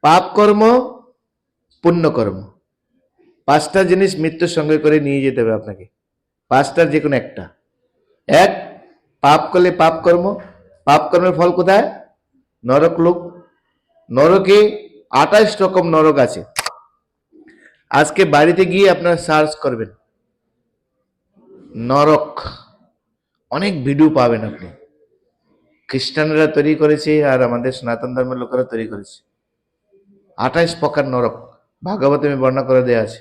পাপ কর্ম, পুণ্য কর্ম, পাঁচটা জিনিস মৃত্যুর সঙ্গে করে নিয়ে যেতে হবে আপনাকে। পাঁচটার যে কোনো একটা। এক, পাপ করলে পাপ কর্ম, পাপ কর্মের ফল কোথায়? নরক লোক। নরকে 28 রকম নরক আছে। আজকে বাড়িতে গিয়ে আপনারা সার্চ করবেন নরক, অনেক ভিডিও পাবেন আপনি। খ্রিস্টানরা তৈরি করেছে আর আমাদের সনাতন ধর্মের লোকেরা তৈরি করেছে। 28 প্রকার নরক ভাগবতে বর্ণনা করে দেওয়া আছে।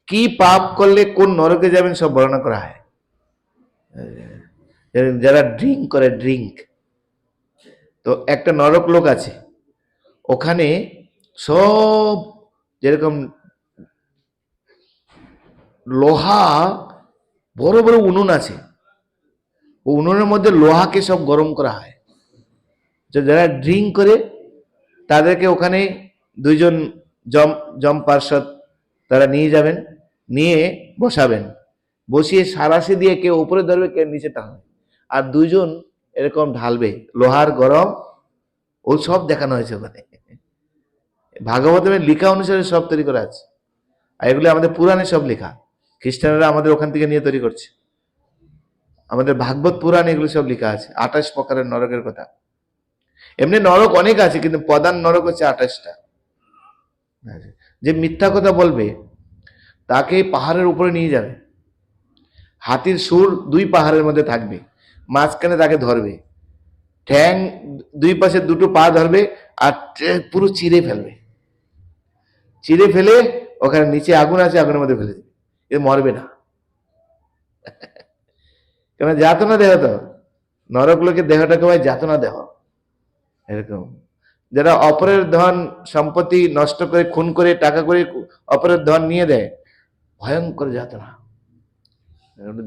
কি পাপ করলে কোন নরকে যাবেন সব বর্ণনা করা হয়। যারা ড্রিঙ্ক করে, ড্রিঙ্ক, তো একটা নরক লোক আছে, ওখানে সব যেরকম লোহা, বড় বড় উনুন আছে, ও উনুনের মধ্যে লোহাকে সব গরম করা হয়। যারা ড্রিঙ্ক করে তাদেরকে ওখানে দুইজন জম পার্ষদ তারা নিয়ে যাবেন, নিয়ে বসাবেন, বসিয়ে সারাশি দিয়ে কেউ উপরে ধরবে, কেউ নিচে টানবে, আর দুইজন এরকম ঢালবে লোহার গরম, ও সব দেখানো হয়েছে ওখানে। ভাগবতের লেখা অনুসারে সব তৈরি করা আছে, আর এগুলো আমাদের পুরাণে সব লেখা। খ্রিস্টানরা আমাদের ওখান থেকে নিয়ে তৈরি করছে। আমাদের ভাগবত পুরাণ এগুলো সব লেখা আছে 28 প্রকারের নরকের কথা। এমনি নরক অনেক আছে, কিন্তু প্রধান নরক হচ্ছে 28টা। যে মিথ্যা কথা বলবে তাকে পাহাড়ের উপরে নিয়ে যাবে, হাতির সুর দুই পাহাড়ের মধ্যে থাকবে, মাঝখানে তাকে ধরবে, ঠ্যাং দুই পাশে দুটো পা ধরবে, আর পুরো চিরে ফেলবে, চিরে ফেলে ওখানে নিচে আগুন আছে, আগুনের মধ্যে ফেলে দেবে, এ মরবে না। কেন? যাতনা দেহ তো, নরক লোকের দেহটাকে ভাই যাতনা দেহ। এরকম যারা অপরের ধন সম্পত্তি নষ্ট করে, খুন করে, টাকা করে অপরের ধন নিয়ে দেয়, ভয়ঙ্কর যাতনা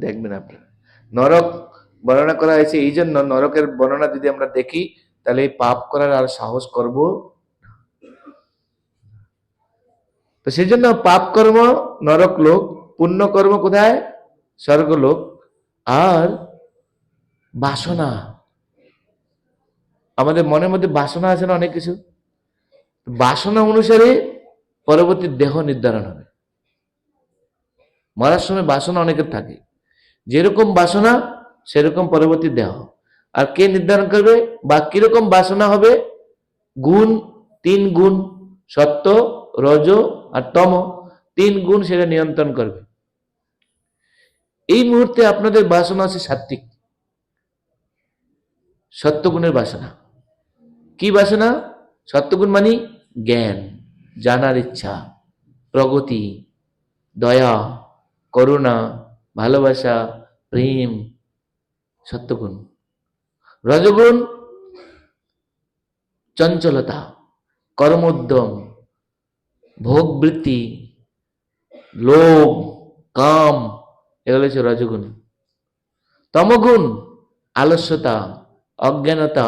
দেখবেন আপনারা। নরক বর্ণনা করা হয়েছে এই জন্য, নরকের বর্ণনা যদি আমরা দেখি তাহলে এই পাপ করার আর সাহস করব। তো সেই জন্য পাপ কর্ম নরক লোক, পুণ্য কর্ম কোথায়? স্বর্গলোক। আর বাসনা, আমাদের মনের মধ্যে বাসনা আছে না অনেক কিছু, বাসনা অনুসারে পরবর্তী দেহ নির্ধারণ হবে। মরার সময় বাসনা অনেকের থাকে, যেরকম বাসনা সেরকম পরবর্তী দেহ। আর কে নির্ধারণ করবে বা কিরকম বাসনা হবে? গুণ, 3 গুণ, সত্য, রজ আর তম, 3 গুণ সেটা নিয়ন্ত্রণ করবে। এই মুহূর্তে আপনাদের বাসনা আছে সাত্বিক, সত্যগুণের বাসনা। কি বাসনা? সত্যগুণ মানে জ্ঞান, জানার ইচ্ছা, প্রগতি, দয়া, করুণা, ভালোবাসা, প্রেম, সত্যগুণ। রজগুণ চঞ্চলতা, কর্মোদ্যম, ভোগবৃত্তি, লোভ, কাম, এগুলো হচ্ছে রজগুণ। তমগুণ আলস্যতা, অজ্ঞানতা,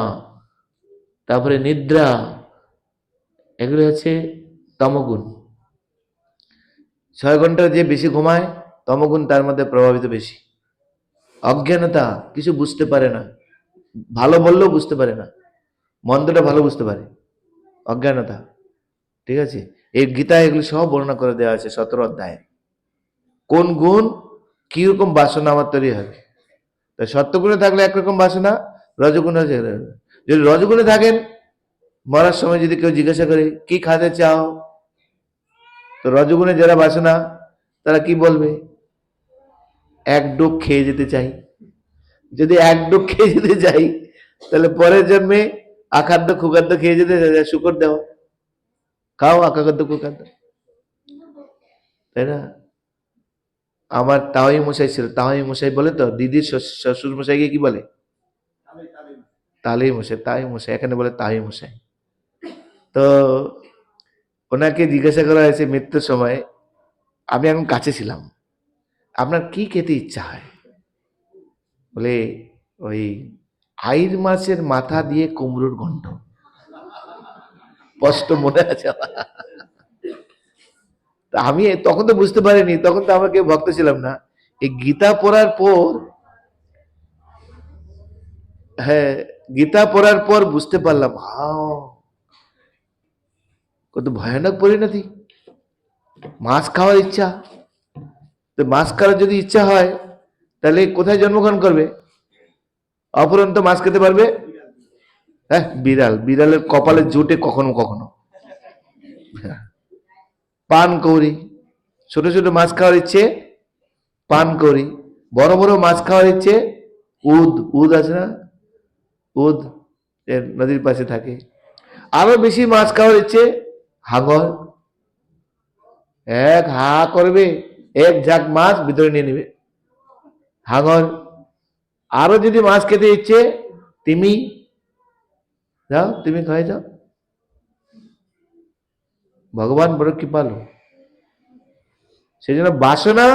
তারপরে নিদ্রা, এগুলো হচ্ছে তমগুণ। 6 ঘন্টা যে বেশি ঘুমায়, তমগুণ তার মধ্যে প্রভাবিত বেশি। অজ্ঞানতা, কিছু বুঝতে পারে না, ভালো বললেও বুঝতে পারে না, মন্দটা ভালো বুঝতে পারে, অজ্ঞানতা। ঠিক আছে, এই গীতা এগুলো সব বর্ণনা করে দেওয়া আছে 17 অধ্যায়ে। কোন গুণ কিরকম বাসনা আমার তৈরি হবে। তাই সত্যগুণে থাকলে একরকম বাসনা, রজগুণে, যদি রজগুণে থাকেন, মরার সময় যদি কেউ জিজ্ঞাসা করে কি খাতে চাও, তো রজগুণে যারা বাসনা তারা কি বলবে? এক ডুব খেয়ে যেতে চাই। যদি এক ডুব খেয়ে যেতে চাই, তাহলে পরের জন্মে আখাদ্য খুখাদ্য খেয়ে যেতে চাই, শুকর দেও, খাও আখাদ্য খুখাদ্য, তাই না? আমার তাওই মশাই ছিল, তাওই মশাই বলে তো, দিদির শ্বশুর মশাইকে কি বলে? তালেই মশাই, তাই মশাই, এখানে বলে তাই মশাই। তো ওনাকে জিজ্ঞাসা করা হয়েছে মৃত্যুর সময়, আমি এখন কাছে ছিলাম, আপনার কি খেতে ইচ্ছা হয়? বলে ওই আইর মাছের মাথা দিয়ে কুমড়োর ঘন্ট। স্পষ্ট মনে আছে আমার। আমি তখন তো বুঝতে পারিনি, তখন তো আমাকে ভক্ত ছিলাম না। এই গীতা পড়ার পর, হ্যাঁ, গীতা পড়ার পর বুঝতে পারলাম, হাও কত ভয়ানক পরিণতি। মাছ খাওয়ার ইচ্ছা, তো মাছ খাওয়ার যদি ইচ্ছা হয় তাহলে কোথায় জন্মগ্রহণ করবে? অপরন্ত মাছ খেতে পারবে? হ্যাঁ, বিড়াল, বিড়ালের কপালে জুটে কখনো কখনো। পান কৌড়ি, ছোট ছোট মাছ খাওয়ার ইচ্ছে পান কৌড়ি, বড় বড় মাছ খাওয়ার ইচ্ছে উদ, উদ আছে না, উদ এর নদীর পাশে থাকে। আরো বেশি মাছ খাওয়ার ইচ্ছে হাঙর, এক হা করবে, এক ঝাঁক মাছ ভিতরে নিয়ে নেবে, হাঙর। আরো যদি মাছ খেতে ইচ্ছে তিমি, যাও তুমি খাই যাও। ভগবান বড় কৃপালু। সেই জন্য বাসনা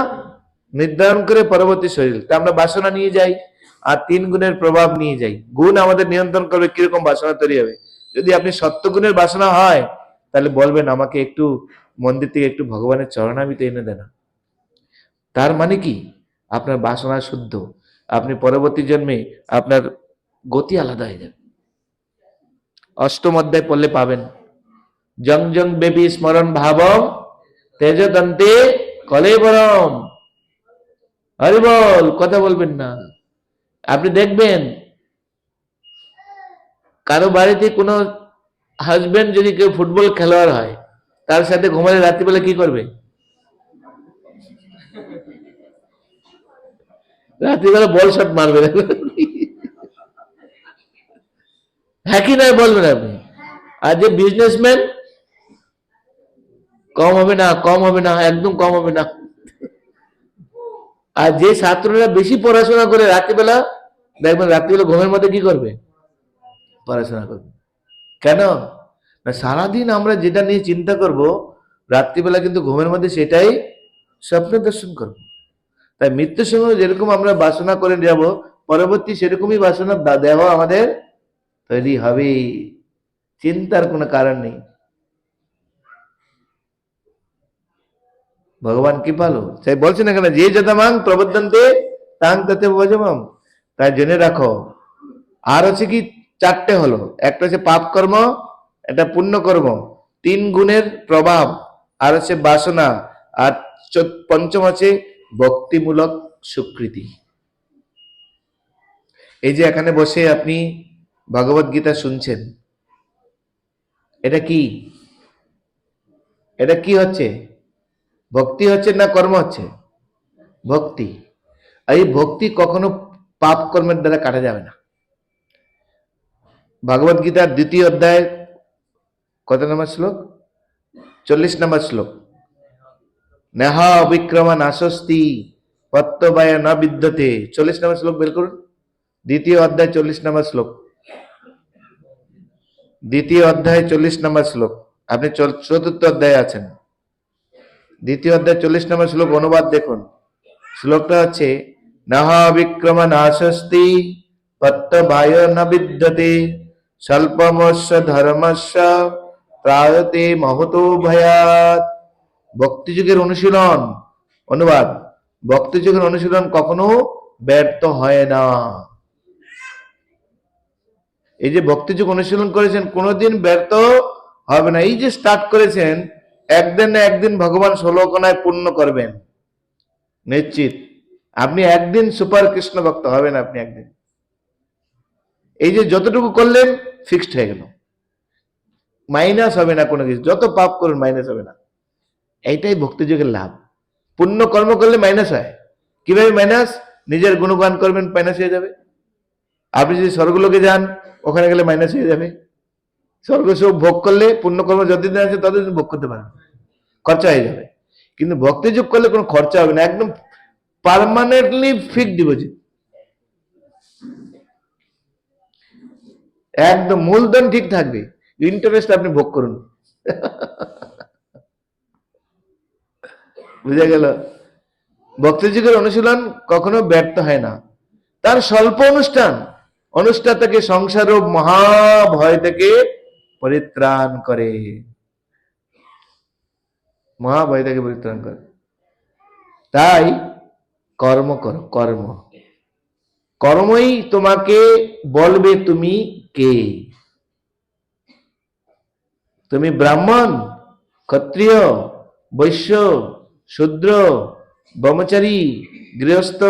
নির্ধারণ করে পরবর্তী শরীর, তা আমরা বাসনা নিয়ে যাই আর 3 গুণের প্রভাব নিয়ে যাই। গুণ আমাদের নিয়ন্ত্রণ করবে কিরকম বাসনা তৈরি হবে। যদি আপনি সত্যগুণের বাসনা হয় তাহলে বলবেন আমাকে একটু মন্দির থেকে একটু ভগবানের চরণামৃত এনে দেন। তার মানে কি আপনার বাসনা শুদ্ধ, আপনি পরবর্তী জন্মে আপনার গতি আলাদা হয়ে যাবে। অষ্টম অধ্যায় পড়লে পাবেন, জং জং বেবি স্মরণ ভাবম তেজদন্তে কলেবরম। হরি বল, কথা বলবেন না। আপনি দেখবেন কারো বাড়িতে কোনো হাজবেন্ড যদি কেউ ফুটবল খেলোয়াড় হয়, তার সাথে ঘুমালে রাত্রিবেলা কি করবে? রাত্রিবেলা বল শট মারবে। হ্যাঁ কি নয় বলবেন আপনি? আর যে বিজনেসম্যান, কম হবে না, কম হবে না, একদম কম হবে না। আর যে ছাত্ররা বেশি পড়াশোনা করে রাত্রিবেলা, দেখবেন রাত্রিবেলা ঘুমের মধ্যে কি করবে? পড়াশোনা করবে। কেন না, সারাদিন আমরা যেটা নিয়ে চিন্তা করব, রাত্রিবেলা কিন্তু ঘুমের মধ্যে সেটাই স্বপ্ন দর্শন করব। তাই মৃত্যুর সময় যেরকম আমরা বাসনা করে যাব, পরবর্তী সেরকমই বাসনা দেহ আমাদের তৈরি হবে, চিন্তার কোনো কারণ নেই। ভগবান কৃপালু। তাই বলছেন এখানে যে যতমাং প্রবর্তন্তে তাং ততে ভজমম। তাই জেনে রাখো। আর হচ্ছে কি 4টে হলো, একটা হচ্ছে পাপ কর্ম, একটা পুণ্য কর্ম, 3 গুণের প্রভাব, আর হচ্ছে বাসনা, আর পঞ্চম আছে ভক্তিমূলক স্বীকৃতি। এই যে এখানে বসে আপনি ভগবত গীতা শুনছেন, এটা কি? এটা কি হচ্ছে? ভক্তি হচ্ছে না কর্ম হচ্ছে? ভক্তি। এই ভক্তি কখনো পাপ কর্মের দ্বারা কাটা যাবে না। ভগবত গীতার 2য় অধ্যায় কত নম্বর শ্লোক? 40 নম্বর শ্লোক। নেহ বিক্রমা নাশস্তি পত্তবায় না বিদ্যতে। 40 নম্বর শ্লোক বের করুন। 2য় অধ্যায় 40 নম্বর শ্লোক। 2য় অধ্যায় 40 নম্বর শ্লোক। আপনি 4র্থ অধ্যায়ে আছেন। 2য় অধ্যায় 40 নম্বর শ্লোক অনুবাদ দেখুন। শ্লোকটা হচ্ছে নহ বিক্রমা নাশস্তি পত্তবায় না বিদ্যতে স্বল্পমস্য ধর্মস্য ত্রায়তে মহতো ভয়াৎ। ভক্তিযুগের অনুশীলন, অনুবাদ, ভক্তিযুগের অনুশীলন কখনো ব্যর্থ হয় না। এই যে ভক্তিযুগ অনুশীলন করেছেন কোনোদিন ব্যর্থ হবে না। এই যে স্টার্ট করেছেন, একদিন না একদিন ভগবান 16 কোণায় পূর্ণ করবেন নিশ্চিত। আপনি একদিন সুপার কৃষ্ণ ভক্ত হবেন, আপনি একদিন। এই যে যতটুকু করলেন ফিক্সড হয়ে গেল, মাইনাস হবে না কোনো কিছু। যত পাপ করুন মাইনাস হবে না। এইটাই ভক্তিযুগের লাভ। পুণ্য কর্ম করলে মাইনাস হয়। কিভাবে মাইনাস? নিজের গুণগান করবেন, মাইনাস হয়ে যাবে। আপনি যদি স্বর্গলোকে যান, ওখানে গেলে মাইনাস হয়ে যাবে। স্বর্গ সুখ ভোগ করলে পুণ্যকর্ম যতদিন আছে ততদিন ভোগ করতে পারবেন, খরচা হয়ে যাবে। কিন্তু ভক্তিযোগ করলে কোনো খরচা হবে না, একদম পার্মানেন্টলি ফিক্সড ডিপোজিট, একদম মূলধন ঠিক থাকবে, ইন্টারেস্ট আপনি ভোগ করুন। বুঝা গেল? ভক্তিযুগের অনুশীলন কখনো ব্যর্থ হয় না। তার স্বল্প অনুষ্ঠান থেকে সংসার ও মহাভয় থেকে পরিত্রাণ করে, মহাভয় থেকে পরিত্রাণ করে। তাই কর্ম করো, কর্ম, কর্মই তোমাকে বলবে তুমি কে। তুমি ব্রাহ্মণ ক্ষত্রিয়, বৈশ্য, শূদ্র, ব্রহ্মচারী, গৃহস্থ,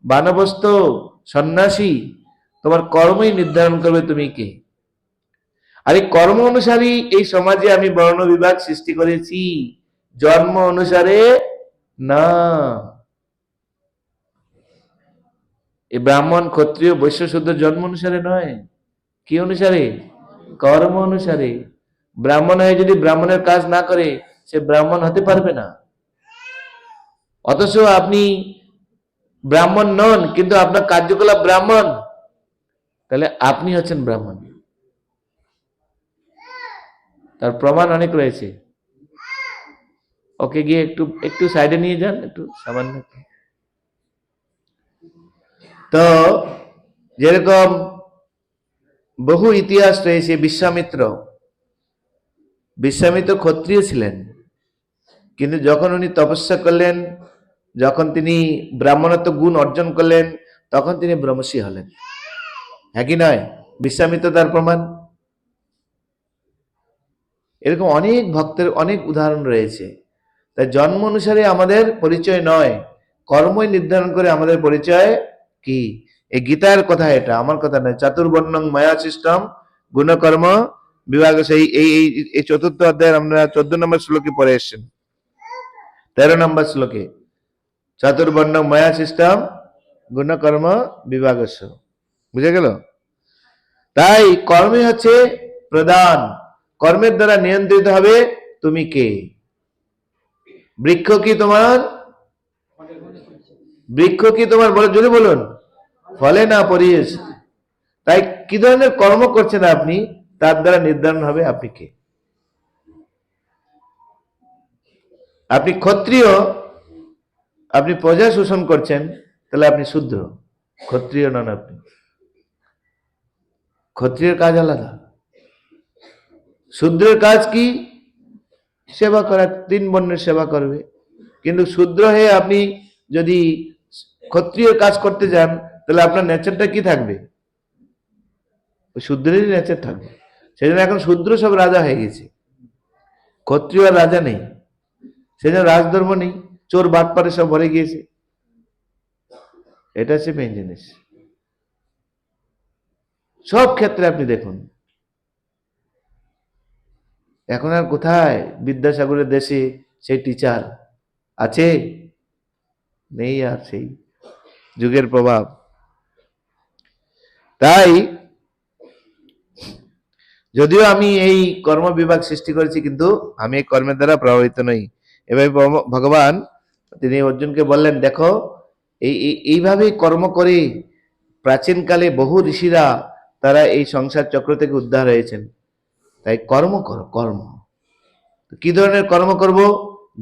বানপ্রস্থ, সন্ন্যাসী, তোমার কর্মই নির্ধারণ করবে তুমি কে। আর এই কর্ম অনুসারী এই সমাজে আমি বর্ণ বিভাগ সৃষ্টি করেছি, জন্ম অনুসারে না। এই ব্রাহ্মণ, ক্ষত্রিয়, বৈশ্য, শূদ্র জন্ম অনুসারে নয়, কি অনুসারে? কর্ম অনুসারে। ব্রাহ্মণ হয়ে যদি ব্রাহ্মণের কাজ না করে, সে ব্রাহ্মণ হতে পারবে না। অথচ আপনি ব্রাহ্মণ নন, কিন্তু আপনার কার্যকলাপ ব্রাহ্মণ, তাহলে আপনি হচ্ছেন ব্রাহ্মণ। তার প্রমাণ অনেক রয়েছে। ওকে গিয়ে একটু একটু সাইডে নিয়ে যান, একটু সামান্য। তো যেরকম বহু ইতিহাস রয়েছে, বিশ্বামিত্র ক্ষত্রিয় ছিলেন, কিন্তু যখন উনি তপস্যা করলেন, যখন তিনি ব্রাহ্মণত্ব গুণ অর্জন করলেন, তখন তিনি ব্রহ্মর্ষি হলেন। হ্যাঁ কি নয়? বিশ্বামিত্র তার প্রমাণ। এরকম অনেক ভক্তের অনেক উদাহরণ রয়েছে। তাই জন্ম অনুসারে আমাদের পরিচয় নয়, কর্মই নির্ধারণ করে আমাদের পরিচয় কি। এই গীতার কথা, এটা আমার কথা নয়। চাতুর্বর্ণং মায়া সিস্টেম গুণকর্ম বিভাগ, সেই এই চতুর্থ অধ্যায়ের আমরা 14 নম্বর শ্লোকে পড়ে এসেছেন। 13 নম্বর শ্লোকে চাতুর্বর্ণং মায়া সিস্টেম গুণকর্ম বিভাগস্য, বুঝে গেল? তাই কর্মই হচ্ছে প্রধান। কর্মের দ্বারা নিয়ন্ত্রিত হবে তুমি কে। বৃক্ষ কি তোমার বলে জোরে বলুন, ফলে না পরিবেশ। তাই কি ধরনের কর্ম করছেন আপনি, তার দ্বারা নির্ধারণ হবে আপনি কে। আপনি ক্ষত্রিয়, আপনি প্রজা শোষণ করছেন, তাহলে আপনি শূদ্র, ক্ষত্রিয় নন। আপনি ক্ষত্রিয়ের কাজ আলাদা, শূদ্রের কাজ কি? সেবা করা, 3 বর্ণের সেবা করবে। কিন্তু শূদ্র হয়ে আপনি যদি ক্ষত্রিয় কাজ করতে যান, তাহলে আপনার নেচারটা কি থাকবে? শূদ্রেরই নেচার থাকবে। সেই জন্য এখন শূদ্র সব রাজা হয়ে গেছে, ক্ষত্রিয় আর রাজা নেই। সেই জন্য রাজধর্ম নেই, চোর বাটপারে সব ভরে গিয়েছে। এটা হচ্ছে মেইন জিনিস। সব ক্ষেত্রে আপনি দেখুন, এখন আর কোথায় বিদ্যাসাগরের দেশে সেই টিচার আছে? নেই আর সেই যুগের প্রভাব। তাই যদিও আমি এই কর্ম বিভাগ সৃষ্টি করেছি, কিন্তু আমি এই কর্মের দ্বারা প্রভাবিত নই। এবার ভগবান তিনি অর্জুনকে বললেন, দেখো এইভাবেই কর্ম করে প্রাচীনকালে বহু ঋষিরা তারা এই সংসার চক্র থেকে উদ্ধার হয়েছেন। তাই কর্ম করো, কর্ম। কি ধরনের কর্ম করব?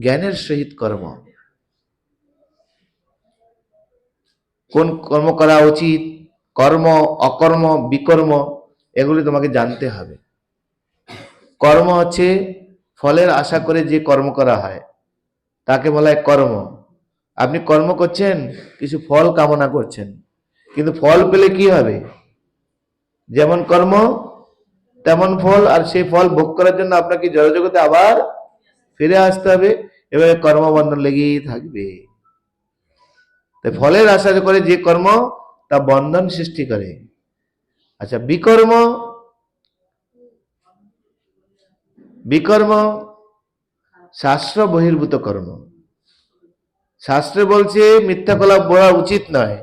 জ্ঞানের সহিত কর্ম। কোন কর্ম করা উচিত, কর্ম, অকর্ম, বিকর্ম, এগুলি তোমাকে জানতে হবে। কর্ম হচ্ছে ফলের আশা করে যে কর্ম করা হয়, তাকে বলা হয় কর্ম। আপনি কর্ম করছেন, কিছু ফল কামনা করছেন, কিন্তু ফল পেলে কি হবে? যেমন কর্ম তেমন ফল, আর সেই ফল ভোগ করার জন্য আপনাকে জড়জগতে আবার ফিরে আসতে হবে। এভাবে কর্মবন্ধন লেগেই থাকবে। তাই ফলের আশা করে যে কর্ম, তা বন্ধন সৃষ্টি করে। আচ্ছা, বিকর্ম, বিকর্ম শাস্ত্র বহির্ভূত কর্ম। শাস্ত্রে বলছে মিথ্যা কলাপ বলা উচিত নয়,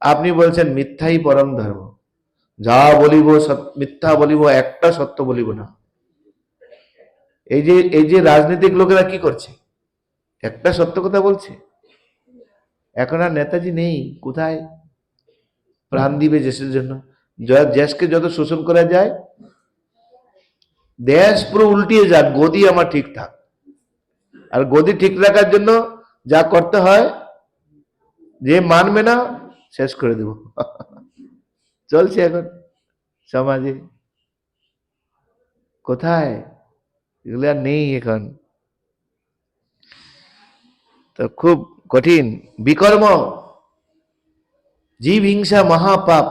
আপনি বলছেন মিথ্যাই পরম ধর্ম। যা বলিব মিথ্যা বলিব, একটা সত্য বলিব না। এই যে রাজনৈতিক লোকেরা কি করছে, একটা সত্য কথা বলছে। এখন আর নেতাজি নেই, কোথায় প্রাণ দিবে দেশের জন্য। দেশকে যত শোষণ করা যায়, দেশ পুরো উল্টিয়ে যাক, গদি আমার ঠিক থাক। আর গদি ঠিক রাখার জন্য যা করতে হয়, যে মানবে না শেষ করে দেব। চলছে এখন সমাজে। কোথায় এগুলো আর নেই এখন, তো খুব কঠিন। বিকর্ম, জীব হিংসা মহাপাপ।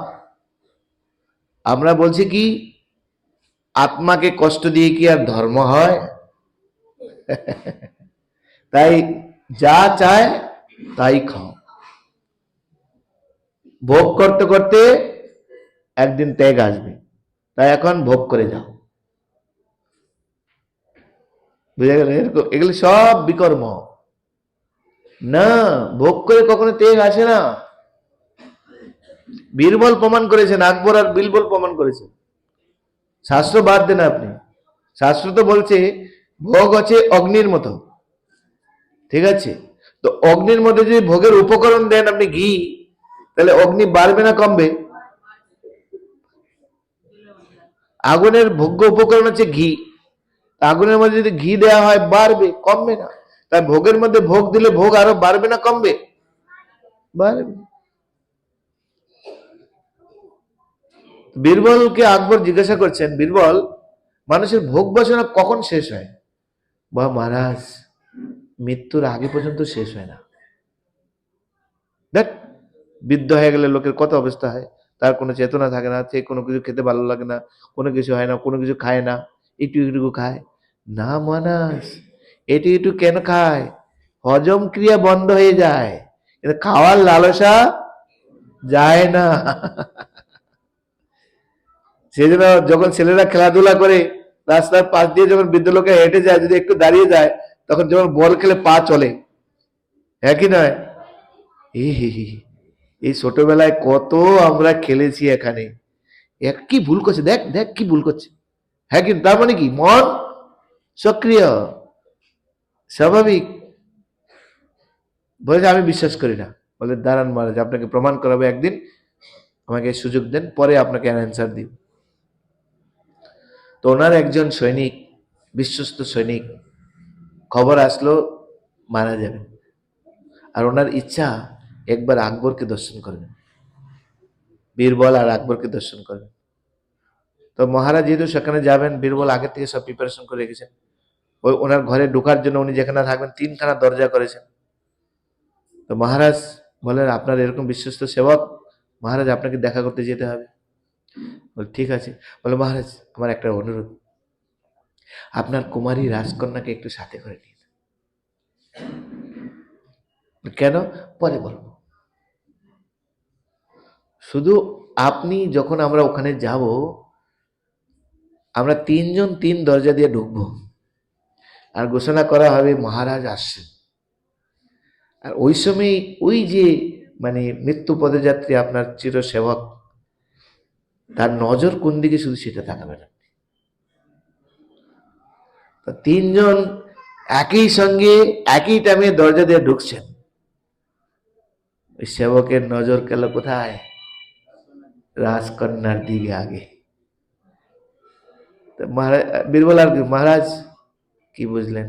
আমরা বলছি কি, আত্মাকে কষ্ট দিয়ে কি আর ধর্ম হয়? তাই যা চায় তাই খাও। ভোগ করতে করতে একদিন ত্যাগ আসবে, তাই এখন ভোগ করে যাও। বুঝে গেল? এরকম এগুলি সব বিকর্ম না, ভোগ করে কখনো ত্যাগ আসে না। বীরবল প্রমাণ করেছেন, আকবর আর বীরবল প্রমাণ করেছেন। শাস্ত্র বাদ দেন আপনি, শাস্ত্র তো বলছে ভোগ হচ্ছে অগ্নির মতো, ঠিক আছে? তো অগ্নির মধ্যে যদি ভোগের উপকরণ দেন আপনি ঘি, তাহলে অগ্নি বাড়বে না কমবে? আগুনের ভোগ্য উপকরণ হচ্ছে ঘি, আগুনের মধ্যে যদি ঘি দেওয়া হয় বাড়বে, কমবে না। তাই ভোগের মধ্যে ভোগ দিলে ভোগ আরো বাড়বে না কমবে? বাড়বে। বীরবলকে আকবর জিজ্ঞাসা করছেন, বীরবল, মানুষের ভোগ বাসনা কখন শেষ হয়? বা মহারাজ, মৃত্যুর আগে পর্যন্ত শেষ হয় না। দেখ, বৃদ্ধ হয়ে গেলে লোকের কত অবস্থা হয়, তার কোনো চেতনা থাকে না, সে কোনো কিছু খেতে ভালো লাগে না, কোনো কিছু হয় না, কোনো কিছু খায় না, একটু একটু খায়। না মহারাজ, এটু একটু কেন খায়? হজম ক্রিয়া বন্ধ হয়ে যায়, কিন্তু খাওয়ার লালসা যায় না। সেই জন্য যখন ছেলেরা খেলাধুলা করে রাস্তার পাশ দিয়ে যখন বৃদ্ধ লোকে হেঁটে যায়, যদি একটু দাঁড়িয়ে যায়, তখন যখন বল খেলে পা চলে, হ্যাঁ কি নয়? এই ছোটবেলায় কত আমরা খেলেছি এখানে। এক কি ভুল করছে, দেখ দেখ কি ভুল করছে, হ্যাঁ কিন্তু তার মানে কি মন সক্রিয়, স্বাভাবিক। বলেছে আমি বিশ্বাস করি না। বলে দাঁড়ান মহারাজ, আপনাকে প্রমাণ করাবো একদিন, আমাকে সুযোগ দেন, পরে আপনাকে অ্যান্সার দিব। তো ওনার একজন সৈনিক, বিশ্বস্ত সৈনিক, খবর আসলো মারা যাবেন, আর ওনার ইচ্ছা একবার আকবরকে দর্শন করবেন, বীরবল আর আকবরকে দর্শন করবেন। তো মহারাজ যেহেতু সেখানে যাবেন, বীরবল আগে থেকে সব প্রিপারেশন করে রেখেছেন। ওই ওনার ঘরে ঢোকার জন্য উনি যেখানে থাকবেন 3খানা দরজা করেছেন। তো মহারাজ বলেন, আপনার এরকম বিশ্বস্ত সেবক, মহারাজ আপনাকে দেখা করতে যেতে হবে। বলে ঠিক আছে। বলে মহারাজ, আমার একটা অনুরোধ, আপনার কুমারী রাজকন্যাকে একটু সাথে করে নিন। কেন? পরে বলবো। শুধু আপনি যখন আমরা ওখানে যাব, আমরা 3জন 3 দরজা দিয়ে ঢুকবো, আর ঘোষণা করা হবে মহারাজ আসছেন। আর ওই সময় ওই যে মানে মৃত্যু পদযাত্রী আপনার চিরসেবক, তার নজর কোন দিকে শুধু সেটা তাকাবেন। তো 3জন একই সঙ্গে একই টাইমে দরজা দিয়ে ঢুকছেন, ওই সেবকের নজর গেল কোথায়? রাজকন্যার দিকে আগে। তো মহারাজ বীরবল আর মহারাজ কি বুঝলেন?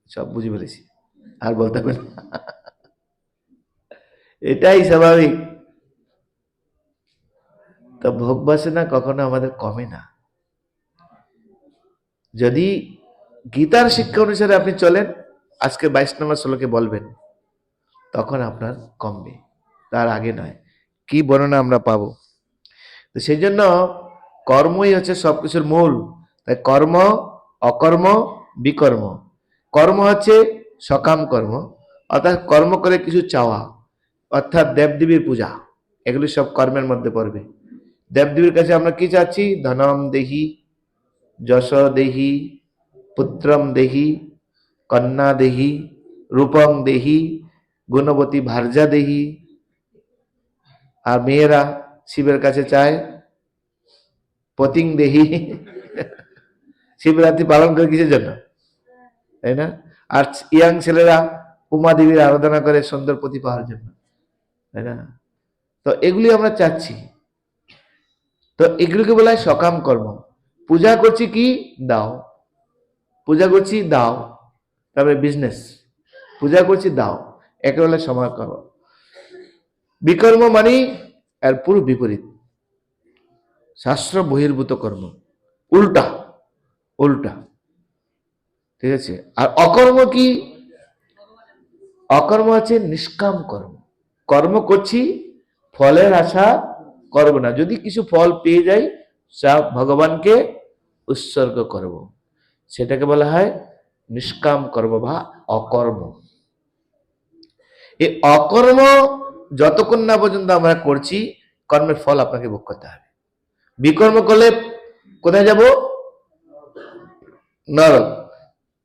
সব বুঝে ফেলেছি, আর বলতে হবে না। এটাই স্বাভাবিক। তো ভোগ বাসনা কখনো আমাদের কমে না। যদি গীতার শিক্ষা অনুসারে আপনি চলেন, আজকে 22 নম্বর শ্লোকে বলবেন, তখন আপনার কমবে, তার আগে নয়। কি বর্ণনা আমরা পাবো? তো সেই জন্য কর্মই হচ্ছে সবকিছুর মূল। তাই কর্ম, অকর্ম, বিকর্ম। কর্ম হচ্ছে সকাম কর্ম, অর্থাৎ কর্ম করে কিছু চাওয়া, অর্থাৎ দেবদেবীর পূজা, এগুলি সব কর্মের মধ্যে পড়বে। দেবদেবীর কাছে আমরা কি চাচ্ছি? ধনম দেহি, যশ দেহি, পুত্রম দেহি, কন্যা দেহি, রূপং দেহি, গুণবতী ভার্যা দেহি। আর মেয়েরা শিবের কাছে চায় পতিং দেহি। শিবরাত্রি পালন করে কিসের জন্য, তাই না? আর ইয়াং ছেলেরা উমা দেবীর আরাধনা করে সুন্দর পতি পাওয়ার জন্য, তাই না? তো এগুলি আমরা চাচ্ছি। তো এগুলিকে বলা হয় সকাম কর্ম। পূজা করছি কি? দাও। পূজা করছি, দাও। তারপরে বিজনেস, পূজা করছি, দাও, একেবারে সময় করো। বিকর্ম মানে এর পুরো বিপরীত, শাস্ত্র বহির্ভূত কর্ম, উল্টা উল্টা, ঠিক আছে? আর অকর্ম কি? অকর্ম হচ্ছে নিষ্কাম কর্ম। কর্ম করছি, ফলের আশা করব না, যদি কিছু ফল পেয়ে যাই, ভগবানকে উৎসর্গ করব, সেটাকে বলা হয় নিষ্কাম কর্ম বা অকর্ম। এই অকর্ম যতক্ষণ না পর্যন্ত আমরা করছি, কর্মের ফল আপনাকে ভোগ করতে হবে। বিকর্ম করলে কোথায় যাব? নরক।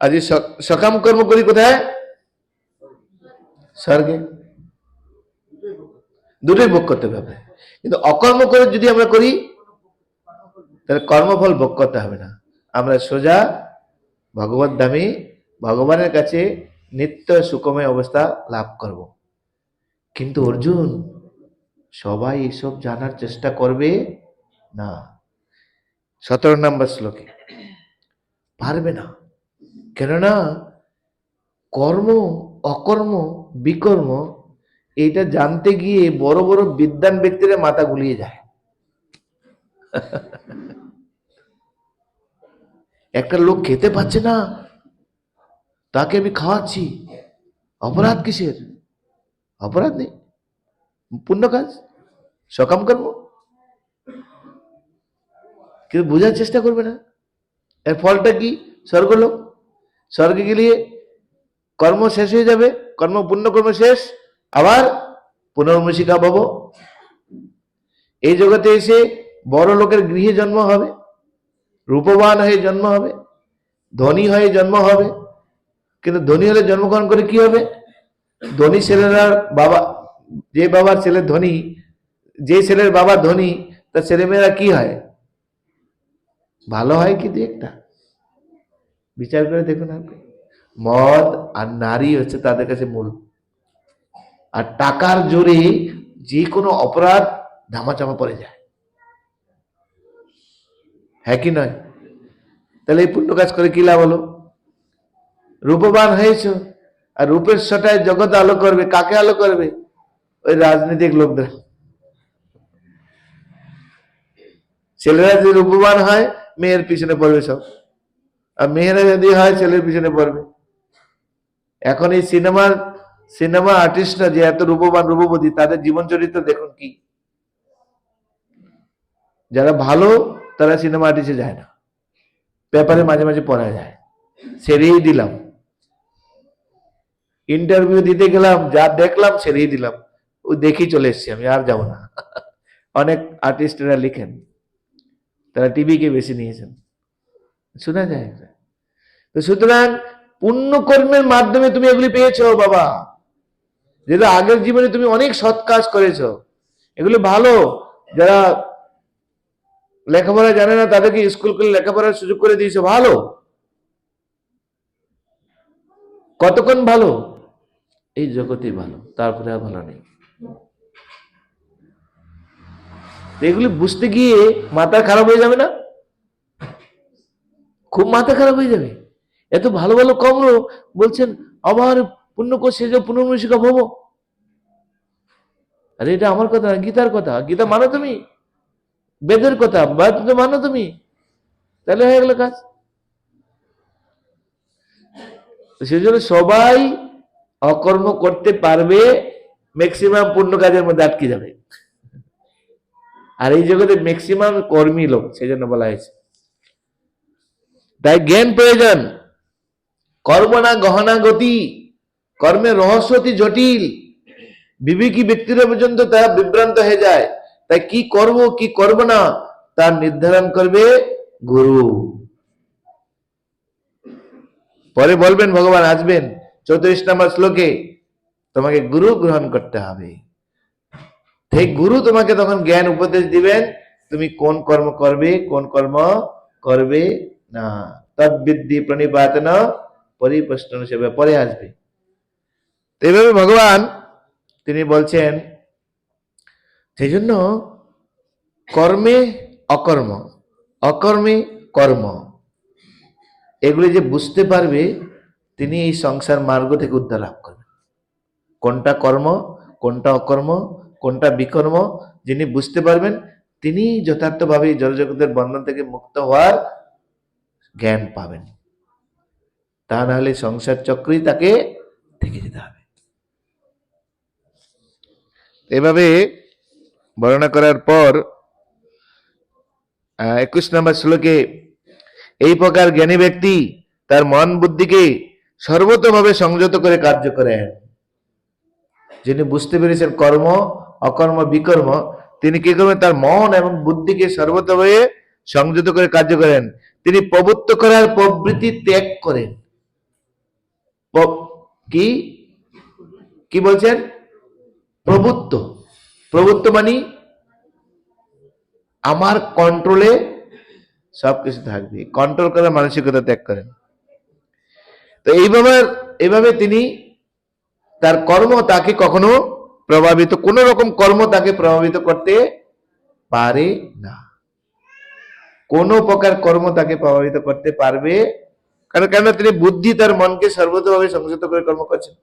আর যদি সকাম কর্ম করি কোথায়? স্বর্গে। দুটোই ভোগ করতে হবে। কিন্তু অকর্ম করে যদি আমরা করি, তাহলে কর্মফল ভোগ করতে হবে না, আমরা সোজা ভগবত ধামে ভগবানের কাছে নিত্য সুখময় অবস্থা লাভ করব। কিন্তু অর্জুন, সবাই এসব জানার চেষ্টা করবে না। 17 নম্বর শ্লোকে পারবে না। কেননা কর্ম, অকর্ম, বিকর্ম এইটা জানতে গিয়ে বড় বড় বিদ্বান ব্যক্তিরা মাথা গুলিয়ে যায়। একটা লোক খেতে পাচ্ছে না, তাকে আমি খাওয়াচ্ছি, অপরাধ কিসের? অপরাধ নেই, পুণ্য কাজ, সকাম কর্ম। কিন্তু বোঝার চেষ্টা করবে না এর ফলটা কি? স্বর্গলোক। স্বর্গে গেলে কর্ম শেষ হয়ে যাবে, পুণ্য কর্ম শেষ, আবার পুনর্মূষিকা ভব। এই জগতে এসে বড় লোকের গৃহে জন্ম হবে, রূপবান হয়ে জন্ম হবে, ধনী হয়ে জন্ম হবে। কিন্তু ধনী হলে জন্মগ্রহণ করে কি হবে? ধনী ছেলেরা বাবা, যে বাবার ছেলে ধনী, যে ছেলের বাবা ধনী, তার ছেলেমেয়েরা কি হয়? ভালো হয় কি? দু একটা বিচার করে দেখুন আপনি। মদ আর নারী হচ্ছে তাদের কাছে মূল। আর টাকার জোরে যে কোনো অপরাধ ধামাচাপা পড়ে যায়, হ্যাঁ কি নয়? তাহলে এই পুণ্য কাজ করে কি লাভ হলো? রূপবান হয়েছ, আর রূপের সটায় জগৎ আলো করবে। কাকে আলো করবে? ওই রাজনৈতিক লোকদের। ছেলেরা যদি রূপবান হয়, মেয়ের পিছনে পড়বে সব, আর মেয়েরা যদি হয়, ছেলের পিছনে পড়বে। এখন এই সিনেমা আর্টিস্টরা যে এত রূপবান, রূপবতী, তাদের জীবন চরিত্র দেখুন কি। যারা ভালো তারা সিনেমা আর্টিস্টে যায় না, পেপারে মাঝে মাঝে পড়া যায়। ছেড়েই দিলাম, ইন্টারভিউ দিতে গেলাম, যা দেখলাম ছেড়েই দিলাম, ওই দেখেই চলে এসছি, আমি আর যাব না। অনেক আর্টিস্টরা লিখেন, তারা টিভিকে বেছে নিয়েছেন, শোনা যায়। তো সুতরাং পুণ্য কর্মের মাধ্যমে তুমি এগুলি পেয়েছো বাবা, যেটা আগের জীবনে তুমি অনেক সৎ কাজ করেছো, এগুলো ভালো। যারা লেখাপড়া জানে না তাদেরকে স্কুল করে লেখাপড়ার সুযোগ করে দিয়েছো, ভালো। কতক্ষণ ভালো? এই জগতেই ভালো, তারপরে আর ভালো নেই। এগুলি বুঝতে গিয়ে মাথা খারাপ হয়ে যাবে না? খুব মাথা খারাপ হয়ে যাবে। এত ভালো ভালো কর্ম বলছেন, আবার পুণ্য করছে যে পুনর্মূষিকা ভব। আরে এটা আমার কথা না, গীতার কথা। গীতা মানো তুমি? বেদের কথা মানো তুমি? তাহলে হয়ে গেল কাজ। সেজন্য সবাই অকর্ম করতে পারবে, ম্যাক্সিমাম পুণ্য কাজের মধ্যে আটকে যাবে। আর এই জগতে ম্যাক্সিমাম কর্মী লোক, সেই জন্য বলা হয়েছে। তাই জ্ঞান প্রয়োজন। কর্ম না গহনা গতি, কর্মের রহস্য অতি জটিল। বিবেকী ব্যক্তিরা পর্যন্ত তারা বিভ্রান্ত হয়ে যায়। তাই কি করব কি করব না তার নির্ধারণ করবে গুরু। পরে বলবেন, ভগবান আসবেন 34 নম্বর শ্লোকে, তোমাকে গুরু গ্রহণ করতে হবে। সেই গুরু তোমাকে তখন জ্ঞান উপদেশ দিবেন, তুমি কোন কর্ম করবে, কোন কর্ম করবে না। তদ্বিদ্ধি প্রণিপাতন পরিপ্রশ্ন সেবা, পরে আসবে। এইভাবে ভগবান তিনি বলছেন, সেই জন্য কর্মে অকর্ম, অকর্মে কর্ম, এগুলি যে বুঝতে পারবে, তিনি এই সংসার মার্গ থেকে উদ্ধার লাভ করবেন। কোনটা কর্ম, কোনটা অকর্ম, কোনটা বিকর্ম, যিনি বুঝতে পারবেন, তিনি যথার্থভাবে জড়জগতের বন্ধন থেকে মুক্ত হওয়ার জ্ঞান পাবেন। তা না হলে সংসার চক্রই তাকে থেকে যেতে হবে। এভাবে বর্ণনা করার পর 21 নম্বর শ্লোকে, এই প্রকার জ্ঞানী ব্যক্তি তার মন বুদ্ধিকে সর্বতভাবে সংযত করে কার্য করেন। যিনি বুঝতে পেরেছেন কর্ম অকর্ম বিকর্ম, তিনি কি করবেন? তার মন এবং বুদ্ধিকে সর্বতভাবে সংযত করে কার্য করেন। তিনি প্রভুত্ব করার প্রবৃত্তি ত্যাগ করেন। কি কি বলছেন? প্রভুত্ব। প্রভুত্ব মানে আমার কন্ট্রোলে সবকিছু থাকবে, কন্ট্রোল করার মানসিকতা ত্যাগ করেন। তো এইভাবে তিনি তার কর্ম তাকে কখনো প্রভাবিত, কোন রকম কর্ম তাকে প্রভাবিত করতে পারে না। কোন প্রকার কর্ম তাকে প্রভাবিত করতে পারবে, কারণ তিনি বুদ্ধি তার মনকে সর্বতভাবে সংযত করে কর্ম করছেন।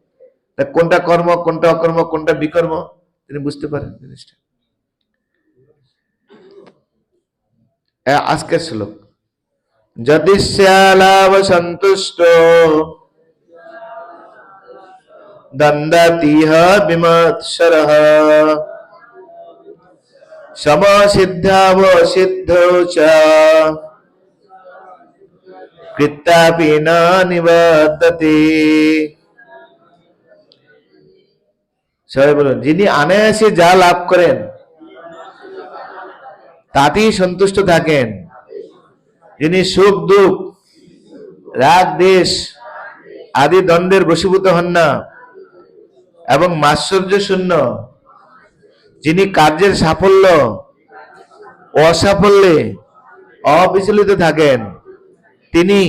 তা কোনটা কর্ম, কোনটা অকর্ম, কোনটা বিকর্ম তিনি বুঝতে পারেন জিনিসটা। আজকের শ্লোক, যদিশ্যালাভ সন্তুষ্ট দন্দাতিহ বিমৎসরঃ সমসিদ্ধাবসিদ্ধৌ চ কৃত্যাপি ন নিবর্ততে। সবাই বলুন, যিনি অনায়াসে যা লাভ করেন তাতেই সন্তুষ্ট থাকেন, যিনি সুখ দুঃখ রাগ দেশ আদি দ্বন্দ্বের বশীভূত হন না এবং মাৎসর্য শূন্য, যিনি কার্যের সাফল্য অসাফল্যে অবিচলিত থাকেন, তিনি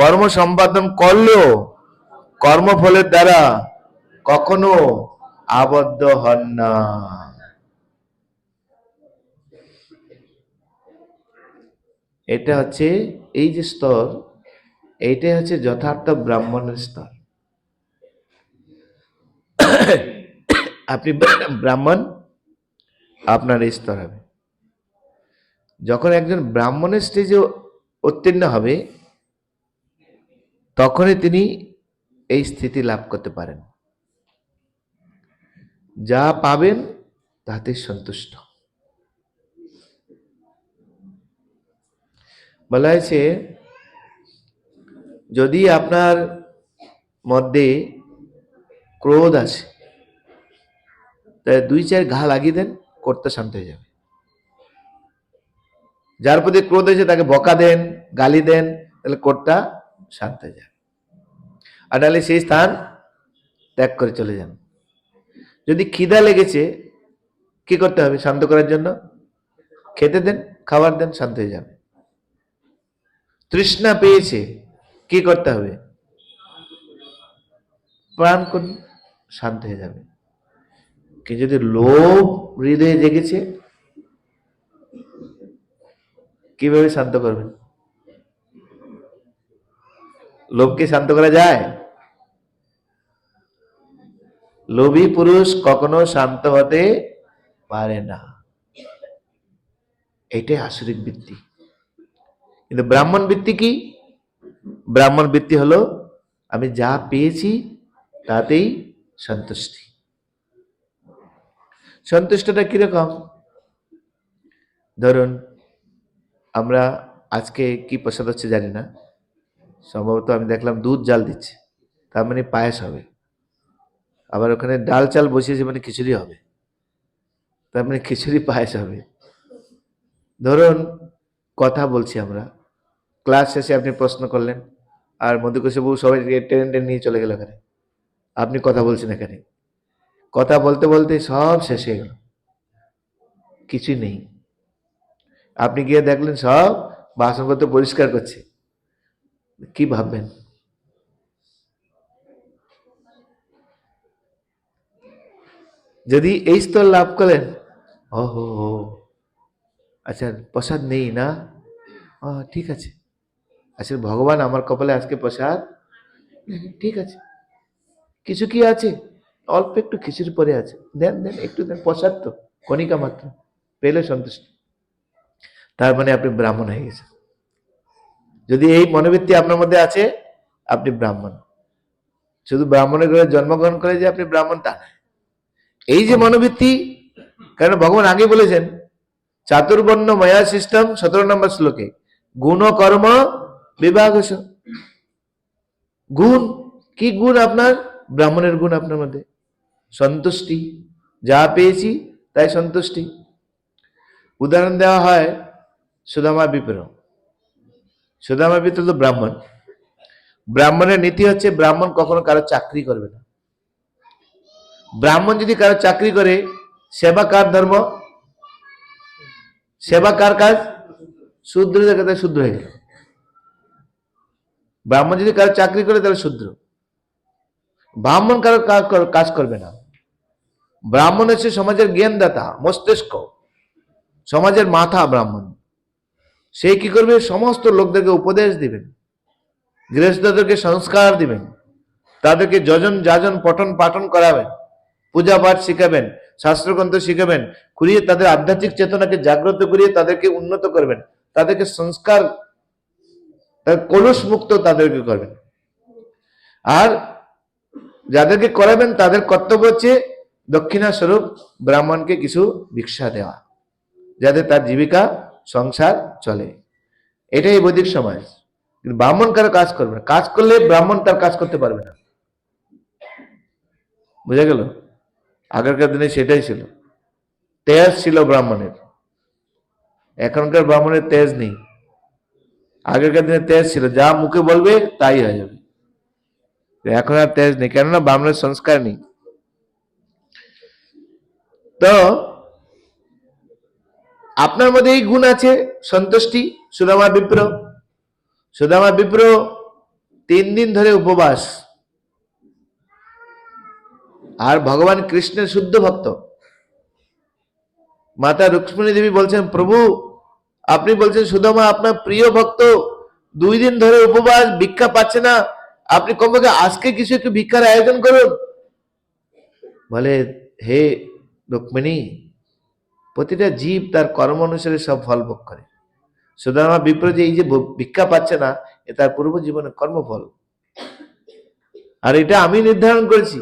কর্ম সম্পাদন করলেও কর্মফলের দ্বারা কখনো আবদ্ধ হন না। এটা হচ্ছে এই যে স্তর, এইটাই হচ্ছে যথার্থ ব্রাহ্মণের স্তর। আপনি ব্রাহ্মণ, আপনার এই স্তর হবে। যখন একজন ব্রাহ্মণের স্টেজে উত্তীর্ণ হবে, তখনই তিনি এই স্থিতি লাভ করতে পারেন। যা পাবেন তাতে সন্তুষ্ট। বলা হয়েছে, যদি আপনার মধ্যে ক্রোধ আছে, তাই 2-4 ঘা লাগিয়ে দেন, কোর্টটা শান্ত হয়ে যাবে। যার প্রতি ক্রোধ হয়েছে তাকে বকা দেন, গালি দেন, তাহলে কোর্টটা শান্ত হয়ে যাবে। আর নাহলে সেই স্থান ত্যাগ করে চলে যান। যদি খিদা লেগেছে, কি করতে হবে শান্ত করার জন্য? খেতে দেন, খাবার দেন, শান্ত হয়ে যাবে। তৃষ্ণা পেয়েছে, কি করতে হবে? প্রাণ করুন, শান্ত হয়ে যাবে। কি যদি লোভ হৃদয়ে জেগেছে, কিভাবে শান্ত করবেন? লোভকে শান্ত করা যায়? লোভী পুরুষ কখনো শান্ত হতে পারে না। এটাই আসরিক বৃত্তি। কিন্তু ব্রাহ্মণ বৃত্তি কি? ব্রাহ্মণ বৃত্তি হলো আমি যা পেয়েছি তাতেই সন্তুষ্টি। সন্তুষ্টটা কিরকম? ধরুন, আমরা আজকে কি প্রসাদ হচ্ছে জানি না, সম্ভবত আমি দেখলাম দুধ জাল দিচ্ছে, তার মানে পায়েস হবে। আবার ওখানে ডাল চাল বসিয়েছে, মানে খিচুড়ি হবে, তার মানে খিচুড়ি পায়েস হবে। ধরুন কথা বলছি আমরা, ক্লাস শেষে আপনি প্রশ্ন করলেন, আর মধুকোষবাবু সবাই টেনে নিয়ে চলে গেল এখানে, আপনি কথা বলছেন এখানে, কথা বলতে বলতে সব শেষ হয়ে গেল, কিছুই নেই। আপনি গিয়ে দেখলেন সব বাসনপত্র পরিষ্কার করছে, কি ভাববেন? যদি এই স্তর লাভ করেন, ওহো আচ্ছা প্রসাদ নেই না, ঠিক আছে, আচ্ছা ভগবান আমার কপালে আজকে প্রসাদ, ঠিক আছে, কিছু কি আছে, অল্প একটু খিচুড়ি পরে আছে, দেন দেন একটু দেন, প্রসাদ তো কণিকা মাত্র, পেলে সন্তুষ্ট। তার মানে আপনি ব্রাহ্মণ হয়ে গেছেন। যদি এই মনোবৃত্তি আপনার মধ্যে আছে, আপনি ব্রাহ্মণ। শুধু ব্রাহ্মণের ঘরে জন্মগ্রহণ করে যে আপনি ব্রাহ্মণ তা নয়। এই যে মনোবৃত্তি, কারণ ভগবান আগে বলেছেন চাতুর্বর্ণ মায়া সিস্টেম 17 নম্বর শ্লোকে, গুণ কর্ম বিভাগ। গুণ কি গুণ? আপনার ব্রাহ্মণের গুণ আপনার মধ্যে সন্তুষ্টি, যা পেয়েছি তাই সন্তুষ্টি। উদাহরণ দেওয়া হয় সুদামা বিপ্র। সুদামা বিপ্র তো ব্রাহ্মণ। ব্রাহ্মণের নীতি হচ্ছে ব্রাহ্মণ কখনো কারো চাকরি করবে না। ব্রাহ্মণ যদি কারো চাকরি করে, সেবা কার ধর্ম? সেবা কার কাজ? শূদ্রদের কাছে শূদ্র হয়ে গেল। ব্রাহ্মণ যদি কারো চাকরি করে তাহলে শূদ্র। ব্রাহ্মণ কারো কাজ করবে না। ব্রাহ্মণ হচ্ছে সমাজের জ্ঞানদাতা, মস্তিষ্ক, সমাজের মাথা ব্রাহ্মণ। সে কি করবে? সমস্ত লোকদেরকে উপদেশ দিবেন, গৃহস্থদেরকে সংস্কার দিবেন, তাদেরকে যজন যাজন পঠন পাঠন করাবেন, পূজা পাঠ শিখাবেন, শাস্ত্রগ্রন্থ শিখাবেন, করিয়ে তাদের আধ্যাত্মিক চেতনাকে জাগ্রত করিয়ে তাদেরকে উন্নত করবেন, তাদেরকে সংস্কার, কলুষ মুক্ত তাদেরকে করবেন। আর যাদেরকে করাবেন তাদের কর্তব্য হচ্ছে দক্ষিণা স্বরূপ ব্রাহ্মণকে কিছু ভিক্ষা দেওয়া, যাতে তার জীবিকা সংসার চলে। এটাই বৈদিক সমাজ। ব্রাহ্মণ কারো কাজ করবে না। কাজ করলে ব্রাহ্মণ তার কাজ করতে পারবে না। বুঝা গেল? আগেরকার দিনে সেটাই ছিল। তেজ ছিল ব্রাহ্মণের, এখনকার ব্রাহ্মণের তেজ নেই। আগেরকার দিনে তেজ ছিল, যা মুখে বলবে তাই হয়ে যাবে। এখন আর তেজ নেই, কেননা ব্রাহ্মণের সংস্কার নেই। তো আপনার মধ্যে এই গুণ আছে, সন্তুষ্টি। সুদামা বিপ্র, সুদামা বিপ্র 3 দিন ধরে উপবাস। আর ভগবান কৃষ্ণের শুদ্ধ ভক্ত। মাতা রুক্মিণী দেবী বলছেন, প্রভু আপনি বলছেন সুদামা আপনার প্রিয় ভক্ত, 2 দিন ধরে উপবাস, ভিক্ষা পাচ্ছে না, আপনি কমপক্ষে আজকে কিছু একটু ভিক্ষার আয়োজন করুন। বলে, হে রুক্মিণী, প্রতিটা জীব তার কর্ম অনুসারে সব ফল ভোগ করে। সুদামা বিপ্র যে এই যে ভিক্ষা পাচ্ছে না, এ তার পূর্ব জীবনের কর্মফল। আর এটা আমি নির্ধারণ করেছি,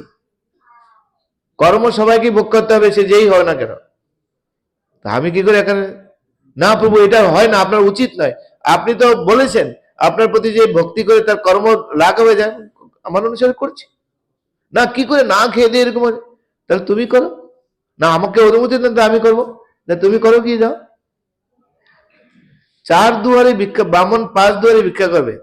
কর্ম সবাইকে ভোগ করতে হবে, সে যেই হয় না কেন। আমি কি করে এখানে? না প্রভু, এটা হয় না, আপনার উচিত নয়। আপনি তো বলেছেন আপনার প্রতি যে ভক্তি করে তার কর্ম লাঘ হয়ে যায়, আমার অনুসারে করছি। না, কি করে না খেয়ে দিয়ে এরকম? তাহলে তুমি করো না, আমাকে অনুমতি দেন, আমি করবো না, তুমি করো, কি যাও। 4 দুয়ারে ভিক্ষা, ব্রাহ্মণ 5 দুয়ারে ভিক্ষা করবে,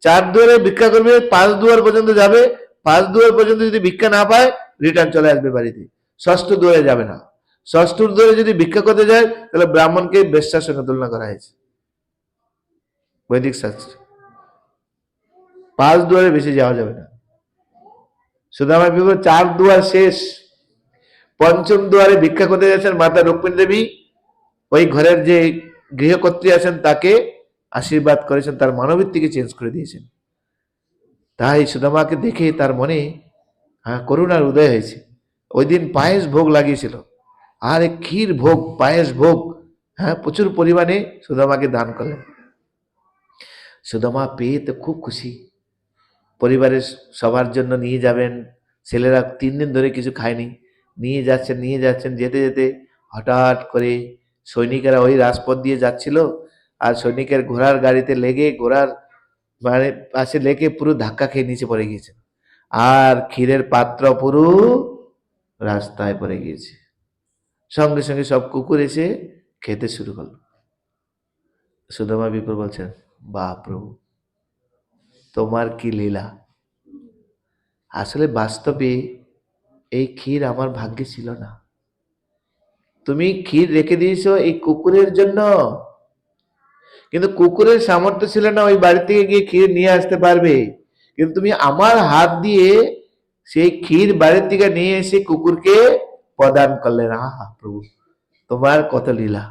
4 দুয়ারে ভিক্ষা করবে, 5 দুয়ার পর্যন্ত যাবে, 5 দুয়ার পর্যন্ত যদি ভিক্ষা না পায় রিটার্ন চলে আসবে বাড়িতে, 6ষ্ঠ দুয়ারে যাবে না। 6ষ্ঠ দুয়ারে যদি ভিক্ষা করতে যায় তাহলে ব্রাহ্মণকে বেশ্যার সঙ্গে তুলনা করা হয়েছে বৈদিক শাস্ত্রে। 5 দুয়ারে বেশি যাওয়া যাবে না। সুদামা বিপ্র 4 দুয়ার শেষ, 5ম দুয়ারে ভিক্ষা করতে যাচ্ছেন। মাতা রুক্মিণী দেবী ওই ঘরের যে গৃহকর্ত্রী আছেন তাকে আশীর্বাদ করেছেন, তার মনোবৃত্তিকে চেঞ্জ করে দিয়েছেন। তাই সুদামাকে দেখে তার মনে করুণার উদয় হয়েছে। ওই দিন পায়েস ভোগ লাগিয়েছিল, আর ক্ষীর ভোগ, পায়েস ভোগ, প্রচুর পরিমাণে সুদামাকে দান করলেন। সুদামা পেয়ে তো খুব খুশি, পরিবারের সবার জন্য নিয়ে যাবেন। ছেলেরা 3 দিন ধরে কিছু খায়নি, নিয়ে যাচ্ছেন। যেতে যেতে হঠাৎ করে সৈনিকেরা ওই রাজপথ দিয়ে যাচ্ছিল, আর সৈনিকের ঘোড়ার গাড়িতে লেগে, ঘোড়ার মানে পাশে লেগে পুরো ধাক্কা খেয়ে নিচে পড়ে গিয়েছেন, আর ক্ষীরের পাত্র পুরো রাস্তায় পড়ে গিয়েছে। সঙ্গে সঙ্গে সব কুকুর এসে খেতে শুরু করলো। সুদামা বিপ্র বলছেন, বাহ প্রভু, তোমার কি লীলা। আসলে বাস্তবে এই ক্ষীর আমার ভাগ্যে ছিল না, তুমি ক্ষীর রেখে দিয়েছো এই কুকুরের জন্য। কিন্তু কুকুরের সামর্থ্য ছিল না ওই বাড়ি থেকে গিয়ে ক্ষীর নিয়ে আসতে পারবে, কিন্তু তুমি আমার হাত দিয়ে সেই ক্ষীর বাড়ির থেকে নিয়ে এসে কুকুরকে প্রদান করলেন। আহা প্রভু, তোমার কত লীলা।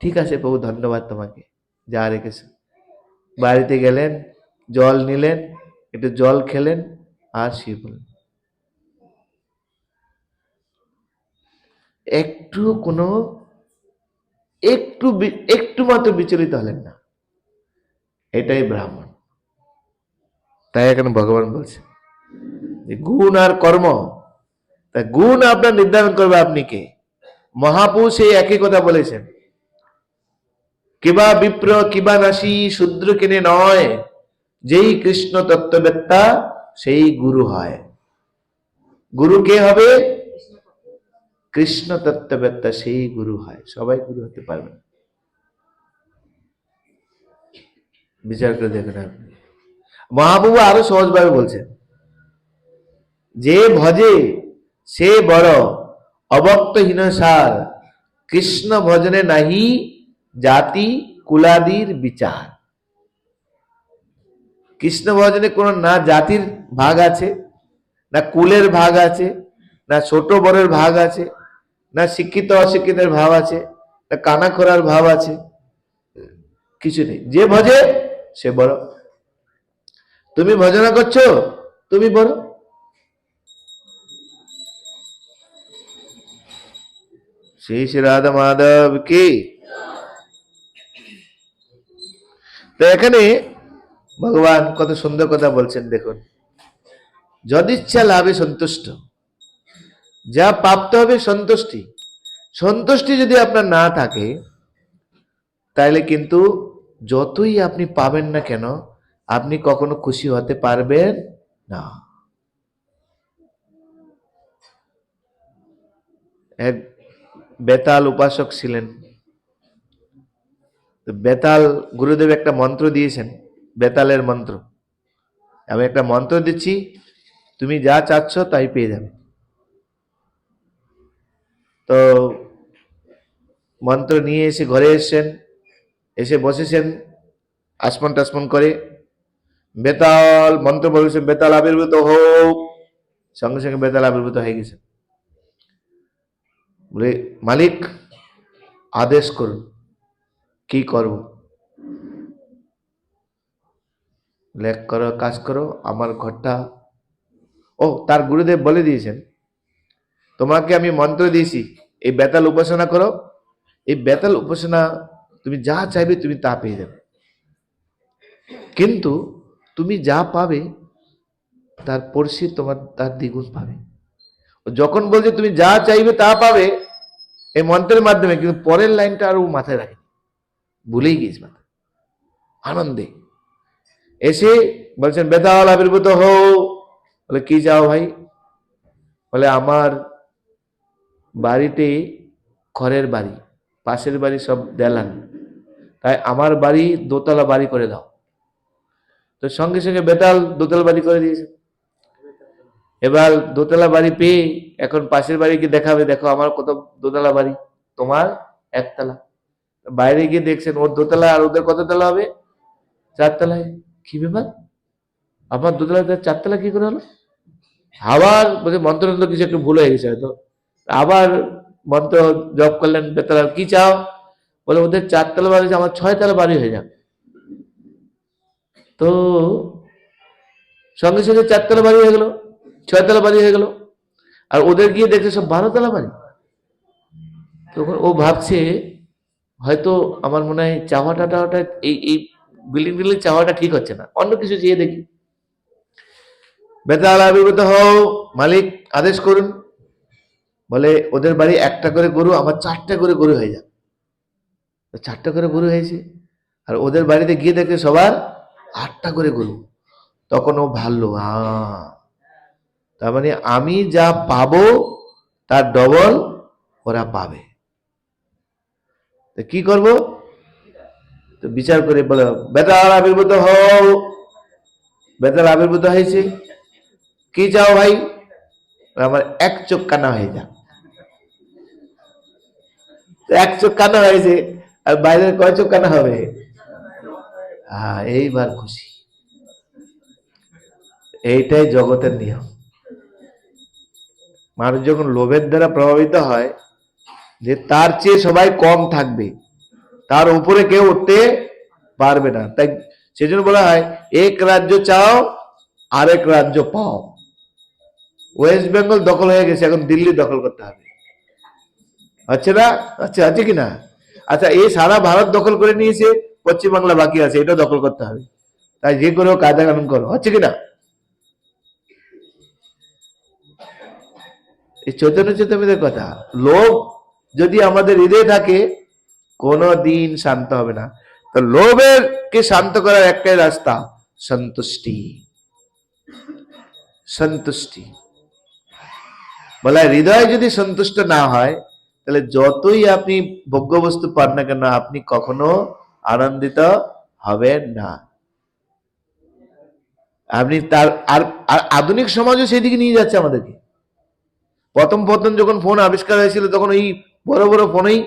ঠিক আছে প্রভু, ধন্যবাদ তোমাকে, যা রেখেছো। বাড়িতে গেলেন, জল নিলেন, একটু জল খেলেন, আর শুয়ে পড়লেন। একটু মাত্র বিচলিত হলেন না। এটাই ব্রাহ্মণ। তাই এখানে ভগবান বলছে যে গুণ আর কর্ম, তাই গুণ আপনার নির্ধারণ করবে আপনি কে। মহাপুরুষ এই একই কথা বলেছেন, কিবা বিপ্র কিবা নাসি শূদ্র কিনে নয়, যেই কৃষ্ণ তত্ত্ববেত্তা সেই গুরু হয়। গুরু কে হবে? কৃষ্ণ তত্ত্ববেত্তা সেই গুরু হয়। সবাই গুরু হতে পারবে না। বিচার করে দেখেন আপনি। মহাপ্রভু আরো সহজভাবে বলছেন, যে ভজে সে বড় অবক্তহীন সার, কৃষ্ণ ভজনে নাহি জাতি কুলাদির বিচার। কৃষ্ণ ভজনে কোন না জাতির ভাগ আছে, না কুলের ভাগ আছে, না ছোট বড়ের ভাগ আছে, না শিক্ষিত অশিক্ষিতের ভাব আছে, না কানা খোরার ভাব আছে, কিছু নেই। যে ভজে সে বড়। তুমি ভজনা করছো, তুমি বড়। শ্রী শ্রী রাধা মাধব কি। তো এখানে ভগবান কত সুন্দর কথা বলছেন দেখুন, যদিচ্ছা লাভে সন্তুষ্ট, যা প্রাপ্ত হবে সন্তুষ্টি। সন্তুষ্টি যদি আপনার না থাকে, তাহলে কিন্তু যতই আপনি পাবেন না কেন, আপনি কখনো খুশি হতে পারবেন না। এক বেতাল উপাসক ছিলেন। বেতাল গুরুদেব একটা মন্ত্র দিয়েছেন, বেতালের মন্ত্র। আমি একটা মন্ত্র দিচ্ছি, তুমি যা চাচ্ছ তাই পেয়ে যাবে। তো মন্ত্র নিয়ে এসে ঘরে এসেছেন, এসে বসেছেন আসমান টাসমান করে। বেতাল মন্ত্র বলেছেন, বেতাল আবির্ভূত হোক। সঙ্গে সঙ্গে বেতাল আবির্ভূত হয়ে গেছে। বলে, মালিক আদেশ করুন, কি করব? লেখ করো, কাজ করো, আমার ঘরটা। ও, তার গুরুদেব বলে দিয়েছেন, তোমাকে আমি মন্ত্র দিয়েছি, এই বেতাল উপাসনা করো। এই বেতাল উপাসনা তুমি যা চাইবে তুমি তা পেয়ে যাবে, কিন্তু তুমি যা পাবে তার পরিশি তোমার তার দ্বিগুণ পাবে। যখন বলছে তুমি যা চাইবে তা পাবে এই মন্ত্রের মাধ্যমে, কিন্তু পরের লাইনটা আর ও মাথায় রাখে, ভুলেই গিয়েছে মাথা আনন্দে। এসে বলছেন, বেতাল আবির্ভূত হও। বলে, কি চাও ভাই? বলে, আমার বাড়িতে খড়ের বাড়ি, পাশের বাড়ি সব দেলান, তাই আমার বাড়ি দোতলা বাড়ি করে দাও। তো সঙ্গে সঙ্গে বেতাল দোতলা বাড়ি করে দিয়েছে। এবার দোতলা বাড়ি পেয়ে এখন পাশের বাড়িকে দেখাবে, দেখো আমার কত দোতলা বাড়ি, তোমার একতলা। বাইরে গিয়ে দেখছেন ওর দোতলা আর ওদের কত তলা হবে? চারতলায়। কি ব্যাপার, আমার দোতলা চারতলা কি করে হলো? আবার বলছে মন্ত্র কিছু একটু ভুল হয়ে গেছে হয়তো। আবার মন্ত্র জপ করলেন, বেতলা কি চাও? বলে, ওদের চারতলা বাড়ি, আমার ছয়তলা বাড়ি হয়ে যাবে। তো সঙ্গে সঙ্গে চারতলা বাড়ি হয়ে গেল, ছয়তলা বাড়ি হয়ে গেল। আর ওদের গিয়ে দেখছে সব 12তলা বাড়ি। তখন ও ভাবছে, হয়তো আমার মনে হয় চাওয়াটা এই বিল্ডিং চাওয়াটা ঠিক হচ্ছে না, অন্য কিছু চেয়ে দেখি। বেতাল আবির্ভূত হও, মালিক আদেশ করুন। বলে, ওদের বাড়ি একটা করে গরু, আমার 4টা করে গরু হয়ে যাবে। 4টা করে গরু হয়েছে। আর ওদের বাড়িতে গিয়ে দেখে সবার 8টা করে গরু। তখন ও ভাবলো, তার মানে আমি যা পাবো তার ডবল ওরা পাবে। কি করব? তো বিচার করে বলে, বেতাল আবির্ভূত হও। বেতাল আবির্ভূত হয়েছে। কি চাও ভাই? আমার এক চোখ কানা হয়ে যাক। এক চোখ কানা হয়েছে, আর বাইরের কয় চোখ কানা হবে? এইবার খুশি। এইটাই জগতের নিয়ম। মানুষ যখন লোভের দ্বারা প্রভাবিত হয়, যে তার চেয়ে সবাই কম থাকবে, তার উপরে কেউ উঠতে পারবে না, তাই সেজন্য বলা হয়, এক রাজ্য চাও আরেক রাজ্য পাও। ওয়েস্ট বেঙ্গল দখল হয়ে গেছে, এখন দিল্লি দখল করতে হবে। আচ্ছা না? আচ্ছা, আছে কিনা? আচ্ছা, এই সারা ভারত দখল করে নিয়েছে, পশ্চিমবাংলা বাকি আছে, এটা দখল করতে হবে। তাই যে করো কায়দা কানুন করো, হচ্ছে কিনা? এই চৈতন্য চেতনাদের কথা। লোভ যদি আমাদের হৃদয়ে থাকে, কোনো দিন শান্ত হবে না। তো লোভের কে শান্ত করার একটাই রাস্তা, সন্তুষ্টি। সন্তুষ্টি বলা হৃদয় যদি সন্তুষ্ট না হয়, তাহলে যতই আপনি ভোগ্য বস্তু পান না কেন, আপনি কখনো আনন্দিত হবেন না। আপনি তার আর আধুনিক সমাজও সেদিকে নিয়ে যাচ্ছে আমাদেরকে। প্রথম প্রথম যখন ফোন আবিষ্কার হয়েছিল, তখন এই বড় বড় ফোনেই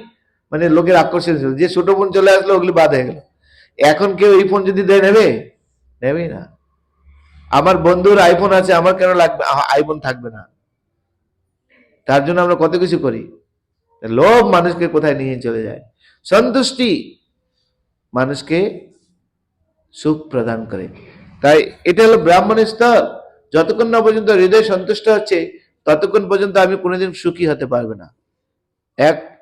মানে লোকের আকর্ষণ ছিল। যে ছোট ফোন চলে আসলো, ওগুলি বাদ হয়ে গেল। এখন কেউ এই ফোন যদি দেয়, নেবে? নেবেই না। আমার বন্ধুর আইফোন আছে, আমার কেন লাগবে আইফোন থাকবে না? তার জন্য আমরা কত কিছু করি। লোভ মানুষকে কোথায় নিয়ে চলে যায়। সন্তুষ্টি মানুষকে সুখ প্রদান করে। তাই এটা হলো ব্রাহ্মণের স্তর। যতক্ষণ না পর্যন্ত হৃদয় সন্তুষ্ট হচ্ছে, ততক্ষণ পর্যন্ত আমি কোনোদিন সুখী হতে পারবে না।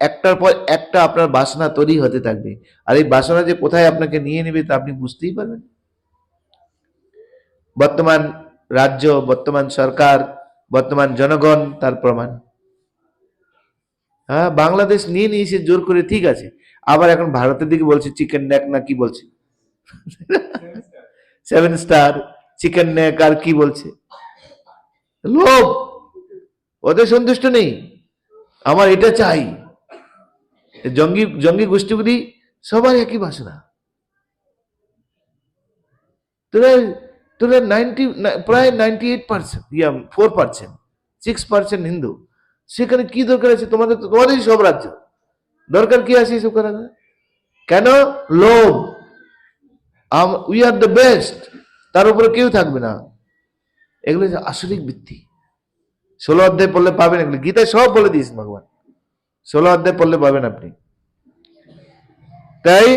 একটার পর একটা আপনার বাসনা তৈরি হতে থাকবে, আর এই বাসনা যে কোথায় আপনাকে নিয়ে নেবে তা আপনি বুঝতেই পারবেন। বর্তমান রাজ্য, বর্তমান সরকার, বর্তমান জনগণ তার প্রমাণ। হ্যাঁ, বাংলাদেশ নিয়ে নিয়েছে জোর করে, ঠিক আছে। আবার এখন ভারতের দিকে বলছে চিকেন নেক না কি বলছে, 7 স্টার চিকেন নেক আর কি বলছে। লোভ, ওদের সন্তুষ্ট নেই, আমার এটা চাই। জঙ্গি জঙ্গি গোষ্ঠীগুলি সবার একই বাসনা। তোরা 90 প্রায় 98%, 4%, 6% হিন্দু। সেখানে কি দরকার আছে তোমাদেরই সব রাজ্য, দরকার কি আছে এসব করা? কেন? লোভ। উই আর দ্য বেস্ট, তার উপরে কেউ থাকবে না। এগুলো আসরিক বৃত্তি। 16 অধ্যায় পড়লে পাবেন এগুলো, গীতায় সব বলে দিয়েছেন ভগবান। 16 অধ্যায় পড়লে পাবেন আপনি। তাই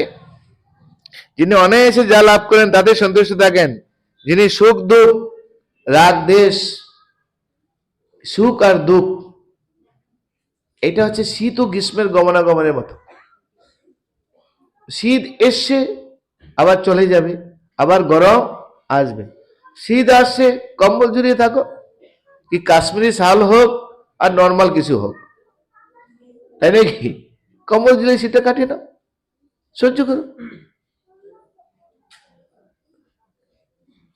যিনি অনায়াসে যা লাভ করেন তাদের সন্তুষ্ট থাকেন। যিনি সুখ দুঃখ, রাগ দেশ, সুখ আর দুঃখ, এটা হচ্ছে শীত ও গ্রীষ্মের গমনাগমনের মতো। শীত এসছে, আবার চলে যাবে, আবার গরম আসবে। শীত আসছে, কম্বল জড়িয়ে থাকো, কি কাশ্মীরি শাল হোক আর নর্মাল কিছু হোক, তাই নাকি? কম্বল জড়িয়ে শীতটা কাটিয়ে নাও, সহ্য করো।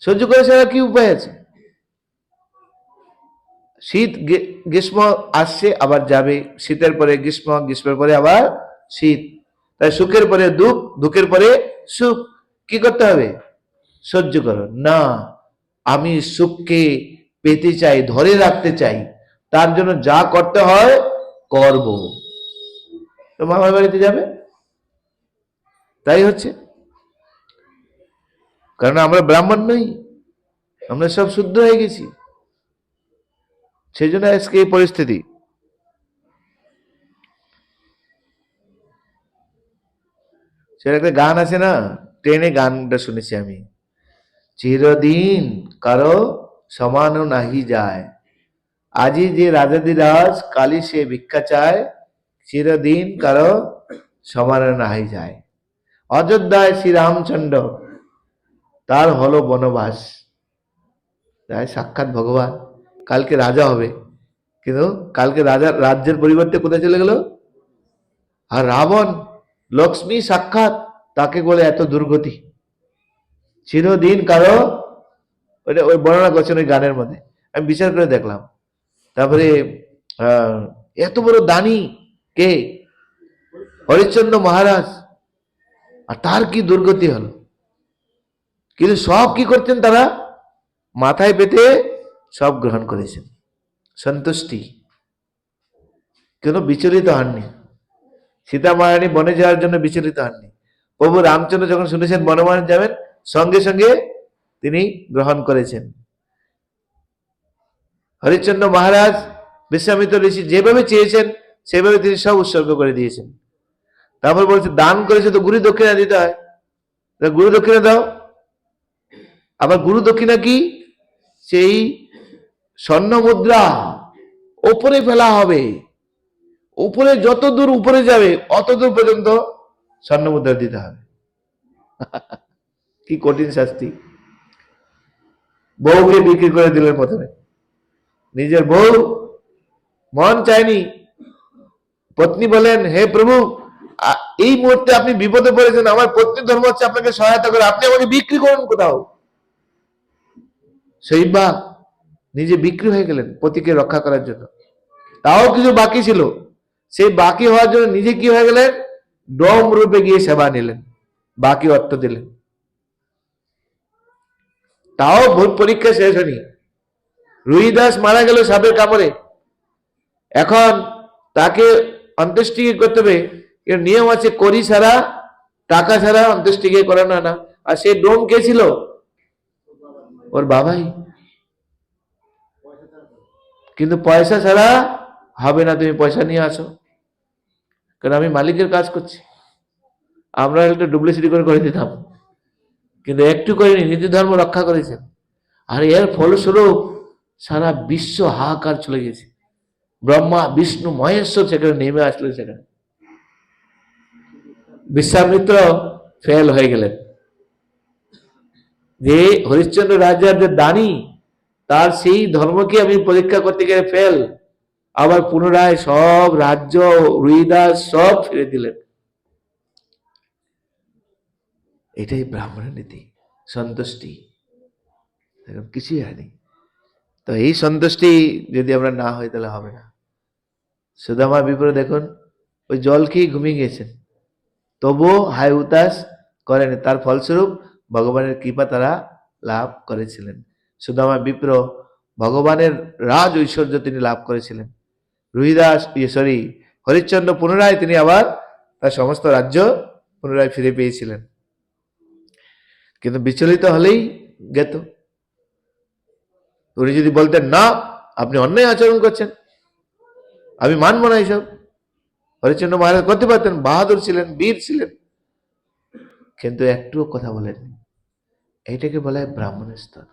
সহ্য করে ছাড়া কি উপায় আছে? শীত গ্রীষ্ম আসছে, আবার যাবে। শীতের পরে গ্রীষ্ম, গ্রীষ্মের পরে আবার শীত। তাই সুখের পরে দুঃখ, দুঃখের পরে সুখ। কি করতে হবে? সহ্য করো না। আমি সুখকে পেতে চাই, ধরে রাখতে চাই, তার জন্য যা করতে হয় করব। তো মামার বাড়িতে যাবে, তাই হচ্ছে। কারণ আমরা ব্রাহ্মণ নই, আমরা সব শুদ্ধ হয়ে গেছি, সেই জন্য আজকে এই পরিস্থিতি। সেটা একটা গান আছে না, ট্রেনে গানটা শুনেছি আমি, চিরদিন কারো সমান নাহি যায়, আজি যে রাজাদিরাজ কালী সে ভিক্ষা চায়, চিরদিন কারো সমান নাহি যায়। অযোধ্যায় শ্রীরামচন্দ্র, তার হলো বনবাস। তাই সাক্ষাৎ ভগবান কালকে রাজা হবে, কিন্তু কালকে রাজার রাজ্যের পরিবর্তে কোথায় চলে গেল? আর রাবণ লক্ষ্মী সাক্ষাৎ, তাকে বলে এত দুর্গতি। চিরদিন কারো, ওইটা ওই বর্ণনা করছেন ওই গানের মধ্যে, আমি বিচার করে দেখলাম। তারপরে এত বড় দানি কে? হরিশ্চন্দ্র মহারাজ, আর তার কি দুর্গতি হলো। কিন্তু সব কি করতেন তারা? মাথায় পেতে সব গ্রহণ করেছেন। সন্তুষ্টি, কেন বিচলিত হননি। সীতা মহারানী বনে যাওয়ার জন্য বিচলিত হননি। প্রভু রামচন্দ্র যখন শুনেছেন বনবাসে যাবেন, সঙ্গে সঙ্গে তিনি গ্রহণ করেছেন। হরিশ্চন্দ্র মহারাজ বিশ্বামিত্র ঋষি যেভাবে চেয়েছেন সেভাবে তিনি সব উৎসর্গ করে দিয়েছেন। তারপর বলছে দান করেছে তো গুরু দক্ষিণা দিতে হয়, গুরু দক্ষিণা দাও। আবার গুরু দক্ষিণা কি? সেই স্বর্ণ মুদ্রা উপরে ফেলা হবে, উপরে যত দূর উপরে যাবে অত দূর পর্যন্ত স্বর্ণ মুদ্রা দিতে হবে। কি কঠিন শাস্তি। বউকে বিক্রি করে দিলেন প্রথমে, নিজের বউ মন চায়নি। পত্নী বলেন, হে প্রভু, এই মুহূর্তে আপনি বিপদে পড়েছেন, আমার পত্নী ধর্ম হচ্ছে আপনাকে সহায়তা করে, আপনি আমাকে বিক্রি করুন কোথাও। শৈবা নিজে বিক্রি হয়ে গেলেন পতিকে রক্ষা করার জন্য। তাও কিছু বাকি ছিল, সেই বাকি হওয়ার জন্য নিজে কি হয়ে গেলেন, ডোম রূপে গিয়ে সেবা নিলেন, বাকি অর্থ দিলেন। তাও ভোট পরীক্ষা শেষ হয়নি, রুহিদাস মারা গেল সাপের কামড়ে। এখন তাকে অন্ত্যেষ্টিক্রিয়া করতে হবে, এর নিয়ম আছে, করি ছাড়া, টাকা ছাড়া অন্ত্যেষ্টিক্রিয়া করানো না। আর সেই ডোম কে ছিল, ওর বাবাই। কিন্তু পয়সা ছাড়া হবে না, তুমি পয়সা নিয়ে আসো, কারণ আমি মালিকের কাজ করছি। আমরা একটু ডুপ্লিসিটি করে দিতাম, কিন্তু একটু করিনি, নীতি ধর্ম রক্ষা করেছেন। আর এর ফলস্বরূপ সারা বিশ্ব হাহাকার চলে গেছে, ব্রহ্মা বিষ্ণু মহেশ্বর সেখানে নেমে আসলেন। সেখানে বিশ্বামিত্র ফেল হয়ে গেলেন, যে হরিশ্চন্দ্র রাজার যে দানি, তার সেই ধর্মকে আমি পরীক্ষা করতে গেলে ফেল। আবার পুনরায় সব রাজ্য রুহিদাস সব ফিরে দিলেন। এটাই ব্রাহ্মণের নীতি, সন্তুষ্টি, কিছুই হয়নি। তো এই সন্তুষ্টি যদি আমরা না হই তাহলে হবে না। সুদামা বিপ্র দেখুন, ওই জল খেয়ে ঘুমিয়ে গেছেন, তবুও হায় উতাস করেনি, তার ফলস্বরূপ ভগবানের কৃপা তারা লাভ করেছিলেন। সুদামা বিপ্র ভগবানের রাজ ঐশ্বর্য তিনি লাভ করেছিলেন। রুহিদাস হরিশ্চন্দ্র পুনরায় তিনি আবার তার সমস্ত রাজ্য পুনরায় ফিরে পেয়েছিলেন। কিন্তু বিচলিত হলেই গেত। উনি যদি বলতেন না, আপনি অন্যায় আচরণ করছেন, আমি মানব না এইসব, হরিশ্চন্দ্র মহারাজ করতে পারতেন, বাহাদুর ছিলেন, বীর ছিলেন, কিন্তু একটুও কথা বলেননি। এইটাকে বলা হয় ব্রাহ্মণের স্তর।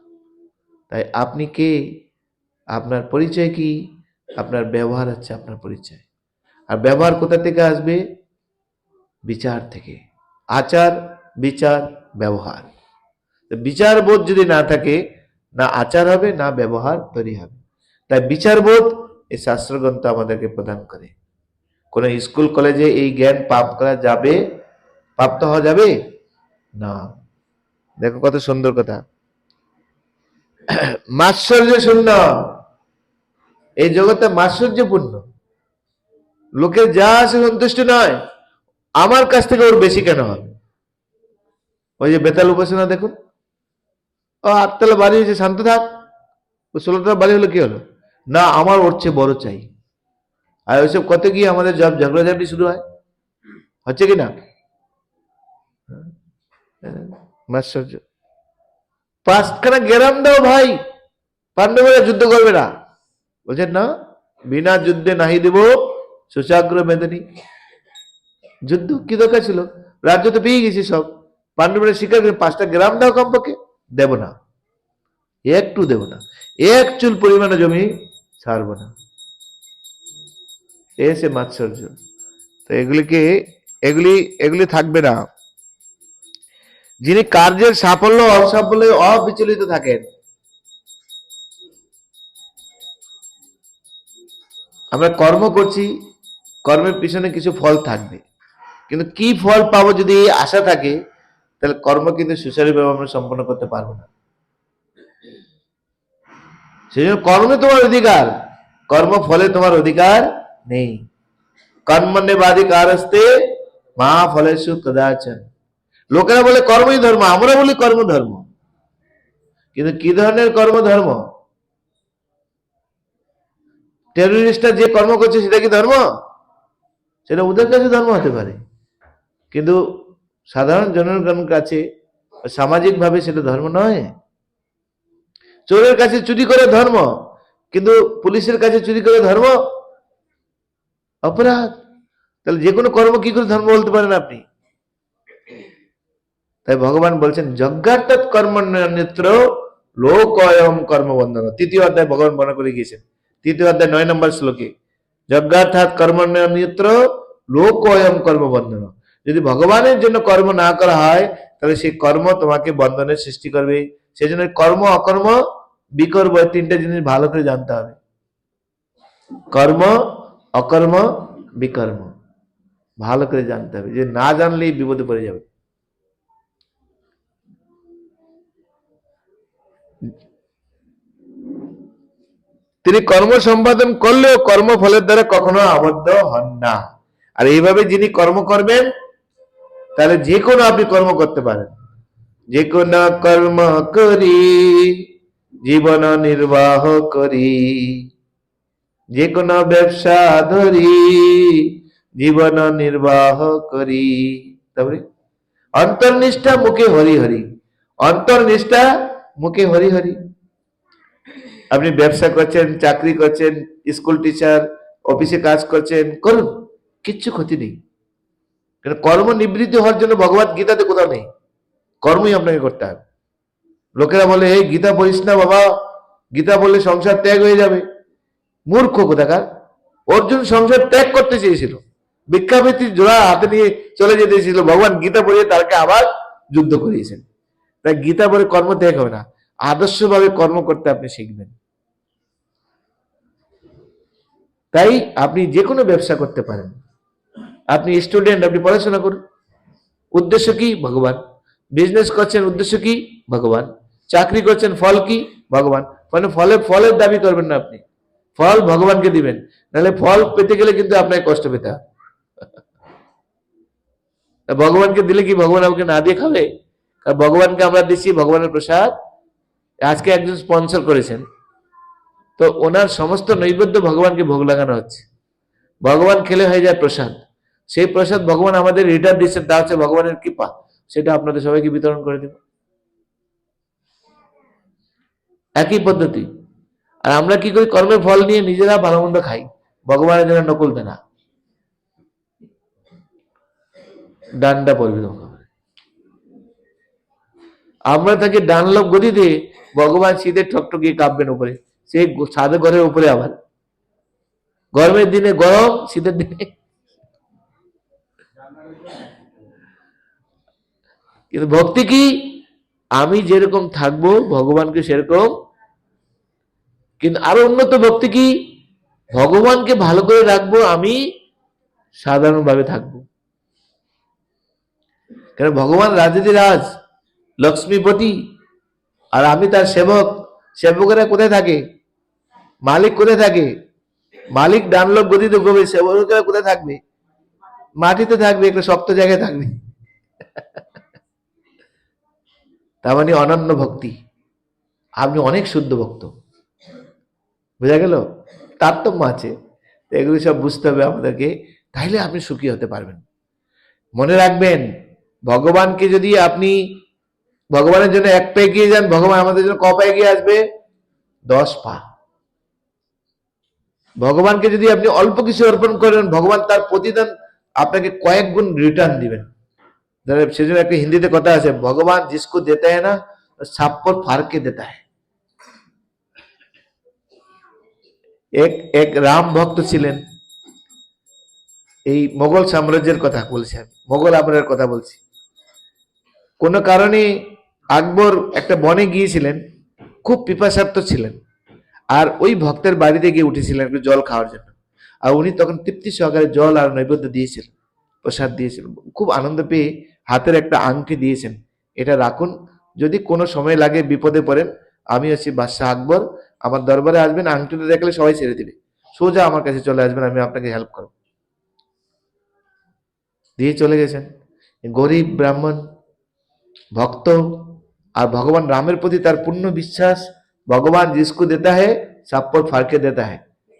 তাই আপনি কে, আপনার পরিচয় কি, আপনার ব্যবহার হচ্ছে আপনার পরিচয়। আর ব্যবহার কোথা থেকে আসবে, বিচার থেকে। আচার, বিচার, ব্যবহার। বিচার বোধ যদি না থাকে, না আচার হবে, না ব্যবহার তৈরি হবে। তাই বিচার বোধ এই শাস্ত্রগ্রন্থ আমাদেরকে প্রদান করে। কোন স্কুল কলেজে এই জ্ঞান প্রাপ্ত হওয়া যাবে না। দেখো কত সুন্দর কথা, মাৎসর্য শূন্য, এই জগতে মাৎসর্যপূর্ণ। লোকের যা আছে সন্তুষ্ট নয়, আমার কাছ থেকে ওর বেশি কেন হবে। ওই যে বেতাল উপাসনা দেখুন, ও 8 তলা বাড়ি হয়েছে, শান্ত থাক, ও 16 তলা বাড়ি হলো কি হলো, না আমার ওর চেয়ে বড় চাই। আর ওইসব কত গিয়ে আমাদের ঝগড়াঝাটি শুরু হয়, হচ্ছে কি না? মাৎসর্য। 5খানা গ্রাম দাও ভাই, পাণ্ডবেরা যুদ্ধ করবে না, বলছেন না, বিনা যুদ্ধে নাহি দেব সুচাগ্র মেদিনী। যুদ্ধ কি দরকার ছিল, রাজ্য তো পেয়ে গেছি সব, পাণ্ডবেরা স্বীকার করে 5টা গ্রাম দাও কমপক্ষে, দেব না, একটু দেব না, এক চুল পরিমাণে জমি ছাড়বো না। এসে মাৎসর্য। তো এগুলি থাকবে না। যিনি কার্যের সাফল্য অসাফল্যে অবিচলিত থাকেন। আমরা কর্ম করছি, কর্মের পিছনে কিছু ফল থাকবে, কিন্তু কি ফল পাবো যদি আশা থাকে, তাহলে কর্ম কিন্তু সুচারুভাবে আমরা সম্পন্ন করতে পারবো না। সেই জন্য কর্মে তোমার অধিকার, কর্ম ফলে তোমার অধিকার নেই। কর্মণ্যেবাধিকারস্তে মা ফলেষু কদাচন। লোকেরা বলে কর্মই ধর্ম, আমরা বলি কর্ম ধর্ম, কিন্তু কি ধরনের কর্ম ধর্ম? টেররিস্টরা যে কর্ম করছে সেটা কি ধর্ম? সেটা ওদের কাছে ধর্ম হতে পারে, কিন্তু সাধারণ জনগণের কাছে সামাজিক ভাবে সেটা ধর্ম নয়। চোরের কাছে চুরি করে ধর্ম, কিন্তু পুলিশের কাছে চুরি করে ধর্ম অপরাধ। তাহলে যে কোনো কর্ম কি করে ধর্ম বলতে পারেন আপনি? তাই ভগবান বলছেন যজ্ঞার্থাৎ কর্মণ্যত্র লোকয়ম কর্মবন্ধন। 3য় অধ্যায় ভগবান বর্ণনা করে গিয়েছেন, 3য় অধ্যায় 9 নম্বর শ্লোকে, যজ্ঞার্থাৎ কর্মণ্যত্র লোকয়ম কর্মবন্ধন। যদি ভগবানের জন্য কর্ম না করা হয়, তাহলে সেই কর্ম তোমাকে বন্ধনের সৃষ্টি করবে। সেই জন্য কর্ম, অকর্ম, বিকর্ম, 3টে জিনিস ভালো করে জানতে হবে। কর্ম, অকর্ম, বিকর্ম ভালো করে জানতে হবে, যে না জানলেই বিপদে পড়ে যাবে। তিনি কর্ম সম্পাদন করলেও কর্মফলের দ্বারা কখনো আবদ্ধ হন না। আর এইভাবে যিনি কর্ম করবেন, তাহলে যে কোনো আপনি কর্ম করতে পারেন। যে কোনো কর্ম করি জীবন নির্বাহ করি, যে কোনো ব্যবসা ধরি জীবন নির্বাহ করি। তারপরে অন্তর্নিষ্ঠা মুখে হরি হরি, অন্তর্নিষ্ঠা মুখে হরি হরি। আপনি ব্যবসা করছেন, চাকরি করছেন, স্কুল টিচার, অফিসে কাজ করছেন, করুন, কিচ্ছু ক্ষতি নেই। কারণ কর্ম নিবৃত্তি হওয়ার জন্য ভগবত গীতাতে কোথাও নেই, কর্মই আপনাকে করতে হবে। লোকেরা বলে এই গীতা পড়িস না বাবা, গীতা বললে সংসার ত্যাগ হয়ে যাবে। মূর্খ কোথাকার। অর্জুন সংসার ত্যাগ করতে চেয়েছিল, ভিক্ষাবৃত্তির জোড়া হাতে নিয়ে চলে যেতে চেয়েছিল, ভগবান গীতা পড়িয়ে তাকে আবার যুদ্ধ করিয়েছেন। তাই গীতা বলে কর্ম ত্যাগ হবে না, আদর্শভাবে কর্ম করতে আপনি শিখবেন। তাই আপনি যে কোনো ব্যবসা করতে পারেন। আপনি স্টুডেন্ট, আপনি পড়াশোনা করুন, উদ্দেশ্য কি? ভগবান। বিজনেস করছেন, উদ্দেশ্য কি? ভগবান। চাকরি করছেন, ফল কি? ভগবান। মানে ফলের দাবি করবেন না, আপনি ফল ভগবানকে দিবেন, নাহলে ফল পেতে গেলে কিন্তু আপনাকে কষ্ট পেতে হবে। ভগবানকে দিলে কি ভগবান আমাকে না দিয়ে খাবে? আর ভগবানকে আমরা দিচ্ছি ভগবানের প্রসাদ। আজকে একজন স্পন্সর করেছেন, তো ওনার সমস্ত নৈবেদ্য ভগবানকে ভোগ লাগানো হচ্ছে, ভগবান খেলে হয়ে যায় প্রসাদ। সেই প্রসাদ ভগবান আমাদের রিটার্ন দিচ্ছেন, তা হচ্ছে ভগবানের কৃপা। সেটা আপনাদের সবাইকে বিতরণ করে দেব, একই পদ্ধতি। আর আমরা কি করি? কর্মের ফল নিয়ে নিজেরা ভালো মন্দ খাই, ভগবানের জন্য নকুল দেনা, ডান্ডা পড়বে। আমরা তাকে ডানলপ গদি দিয়ে ভগবান শীতের ঠকঠকিয়ে কাঁপবেন উপরে, সেই সাদে ঘরের উপরে। আবার গরমের দিনে গরম, শীতের দিনে। কিন্তু ভক্তি কি? আমি যেরকম থাকবো ভগবানকে সেরকম। কিন্তু আরো উন্নত ভক্তি কি? ভগবানকে ভালো করে রাখবো, আমি সাধারণভাবে থাকবো। কারণ ভগবান রাজ, লক্ষ্মীপতি, আর আমি তার সেবক। সেবকেরা কোথায় থাকে? মালিক কোথায় থাকে? মালিক ডানলপ গদিতে ঘুমে, সেবকেরা কোথায় থাকবে? মাটিতে থাকবে, একটা শক্ত জায়গায় থাকবে। তার মানে অনন্য ভক্তি। আপনি অনেক শুদ্ধ ভক্ত, বোঝা গেল? তারতম্য আছে, এগুলো সব বুঝতে হবে আমাদেরকে, তাইলে আপনি সুখী হতে পারবেন। মনে রাখবেন, ভগবানকে যদি আপনি ভগবানের জন্য এক পা এগিয়ে যান, ভগবান আমাদের জন্য ক পা এগিয়ে আসবে? 10 পা। ভগবানকে যদি আপনি অল্প কিছু অর্পণ করেন, ভগবান তার প্রতিদান আপনাকে কয়েক গুণ রিটার্ন দিবেন। সেজন্য একটা হিন্দিতে কথা আছে, ভগবান জিসকো দেতা है ना सब पर फाड़ के देता है। এক রাম ভক্ত ছিলেন, এই মোগল সাম্রাজ্যের কথা বলছি, আমি মোগল আমলের কথা বলছি। কোন কারণে আকবর একটা বনে গিয়েছিলেন, খুব পিপাসার্ত ছিলেন, আর ওই ভক্তের বাড়িতে গিয়ে উঠেছিলেন একটু জল খাওয়ার জন্য। আর উনি তখন তৃপ্তি সহকারে জল আর নৈবেদ্য দিয়েছিলেন, প্রসাদ দিয়েছিলেন। খুব আনন্দ পেয়ে হাতের একটা আংটি দিয়েছেন, এটা রাখুন, যদি কোনো সময় লাগে, বিপদে পড়েন, আমি হচ্ছি বাদশাহ আকবর, আমার দরবারে আসবেন, আংটিটা দেখলে সবাই ছেড়ে দিবে, সোজা আমার কাছে চলে আসবেন, আমি আপনাকে হেল্প করব। দিয়ে চলে গেছেন। গরিব ব্রাহ্মণ ভক্ত, আর ভগবান রামের প্রতি তার পূর্ণ বিশ্বাস। ভগবান জিসকো দেতা है सब पर फाड़ के देता है।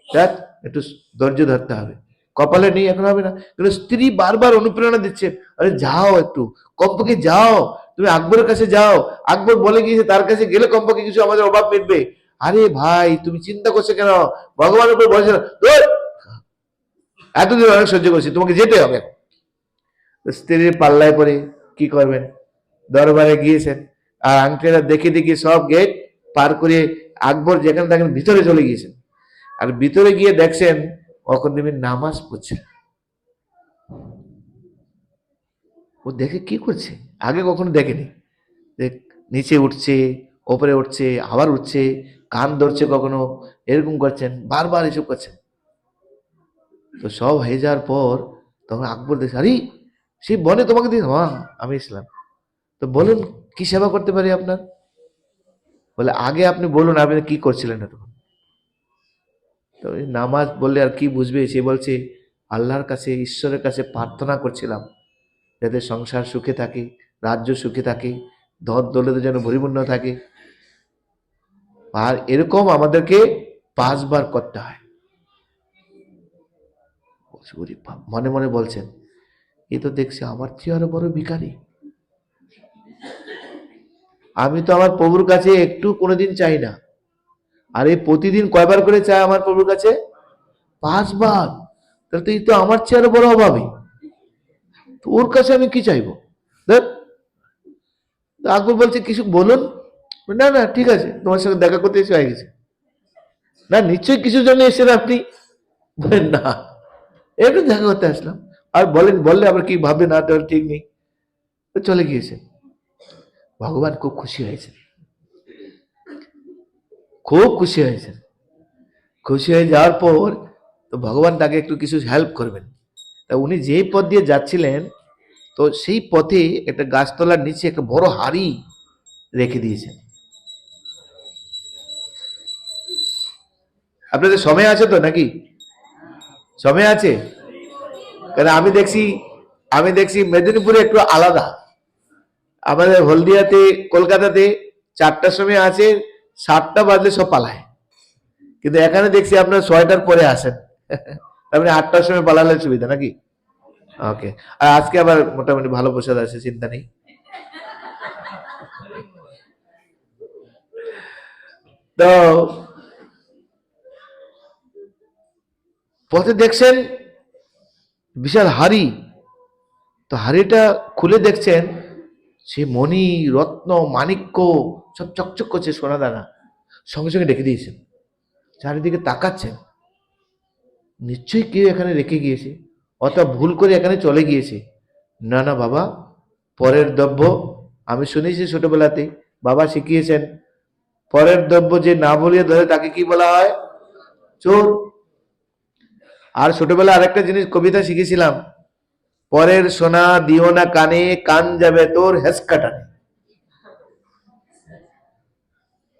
দেখ, একটু ধৈর্য ধরতে হবে, কপালে নেই এখন হবে না। কিন্তু স্ত্রী বারবার অনুপ্রেরণা দিচ্ছে, আরে যাও, একটু কমপক্ষে যাও, তুমি আকবরের কাছে যাও, আকবর বলে গিয়েছে তার কাছে গেলে কমপক্ষে কিছু আমাদের অভাব মিটবে। আরে ভাই, তুমি চিন্তা করছো কেন? ভগবানের উপর বলেছে না, এতদিন অনেক সহ্য করছি, তোমাকে যেতে হবে। স্ত্রীর পাল্লায় পরে কি করবেন? দরবারে গিয়েছেন, আর আংটিটা দেখে দেখে সব গেট পার করে আকবর যেখানে থাকেন ভিতরে চলে গিয়েছেন। আর ভিতরে গিয়ে দেখছেন অকন্দেবী নামাজ পড়ছে। ও দেখে কি করছে, আগে কখনো দেখেনি। নিচে উঠছে, ওপরে উঠছে, আবার উঠছে, কান ধরছে, কখনো এরকম করছেন, বারবার এসব করছেন। তো সব হয়ে যাওয়ার পর তখন আকবর দেখছে, আরে সেই বনে তোমাকে দিন, হ্যাঁ আমি ইসলাম। তো বলুন কি সেবা করতে পারি আপনার? বলে আগে আপনি বলুন আপনি কি করছিলেন তখন। তো এই নামাজ বললে আর কি বুঝবে, সে বলছে আল্লাহর কাছে, ঈশ্বরের কাছে প্রার্থনা করছিলাম যাতে সংসার সুখে থাকে, রাজ্য সুখে থাকে, ধন দৌলতে যেন পরিপূর্ণ থাকে। আর এরকম আমাদেরকে 5 বার করতে হয়। মনে মনে বলছেন, এ তো দেখছি আমার চেয়ে আরো বড় ভিখারি। আমি তো আমার প্রভুর কাছে একটু কোনোদিন চাই না, আর এই প্রতিদিন কয়বার করে চায় আমার প্রভুর কাছে? 5 বার। তাহলে তো এই তো আমার চেয়ে আরো বড় অভাবী, তো ওর কাছে আমি কি চাইবো? দেখ, আকবর বলছে কিছু বলুন। না না ঠিক আছে, তোমার সঙ্গে দেখা করতে এসে হয়ে গেছে। না নিশ্চয়ই কিছুর জন্য এসেছেন আপনি? বলেন না, একটু দেখা করতে আসলাম। আর বলেন, বললে আবার কি ভাবে না দেওয়ার ঠিক নেই। তো চলে গিয়েছে। ভগবান খুব খুশি হয়েছেন, খুব খুশি হয়েছেন। খুশি হয়ে যাওয়ার পর তো ভগবান তাকে একটু কিছু হেল্প করবেন। তা উনি যেই পথ দিয়ে যাচ্ছিলেন, তো সেই পথে একটা গাছতলার নিচে একটা বড় হাড়ি রেখে দিয়েছেন। আপনাদের সময় আছে তো নাকি? সময় আছে? কারণ আমি দেখছি মেদিনীপুরে একটু আলাদা। আমাদের হলদিয়াতে, কলকাতাতে 4টার সময় আছে, 7টা বাজলে সব পালায়। কিন্তু এখানে দেখছি আপনার 6টার পরে আসেন। আপনি 8টার সময় পালালে সুবিধা নাকি? ওকে। আর আজকে আবার মোটামুটি ভালো প্রসাদ আছে, চিন্তা নেই। তো পথে দেখছেন বিশাল হাড়ি। তো হাড়িটা খুলে দেখছেন সে মণি, রত্ন, মাণিক্য সব চকচক করছে, সোনা দানা। সঙ্গে সঙ্গে রেখে দিয়েছেন। চারিদিকে তাকাচ্ছেন, নিশ্চয়ই কেউ এখানে রেখে গিয়েছে, অথবা ভুল করে এখানে চলে গিয়েছে। না না বাবা, পরের দ্রব্য। আমি শুনেছি ছোটবেলাতে বাবা শিখিয়েছেন, পরের দ্রব্য যে না বলিয়ে ধরে তাকে কি বলা হয়? চোর। আর ছোটবেলা আরেকটা জিনিস কবিতা শিখেছিলাম, পরের সোনা দিও না কানে, কান যাবে তোর হেসকা টানে।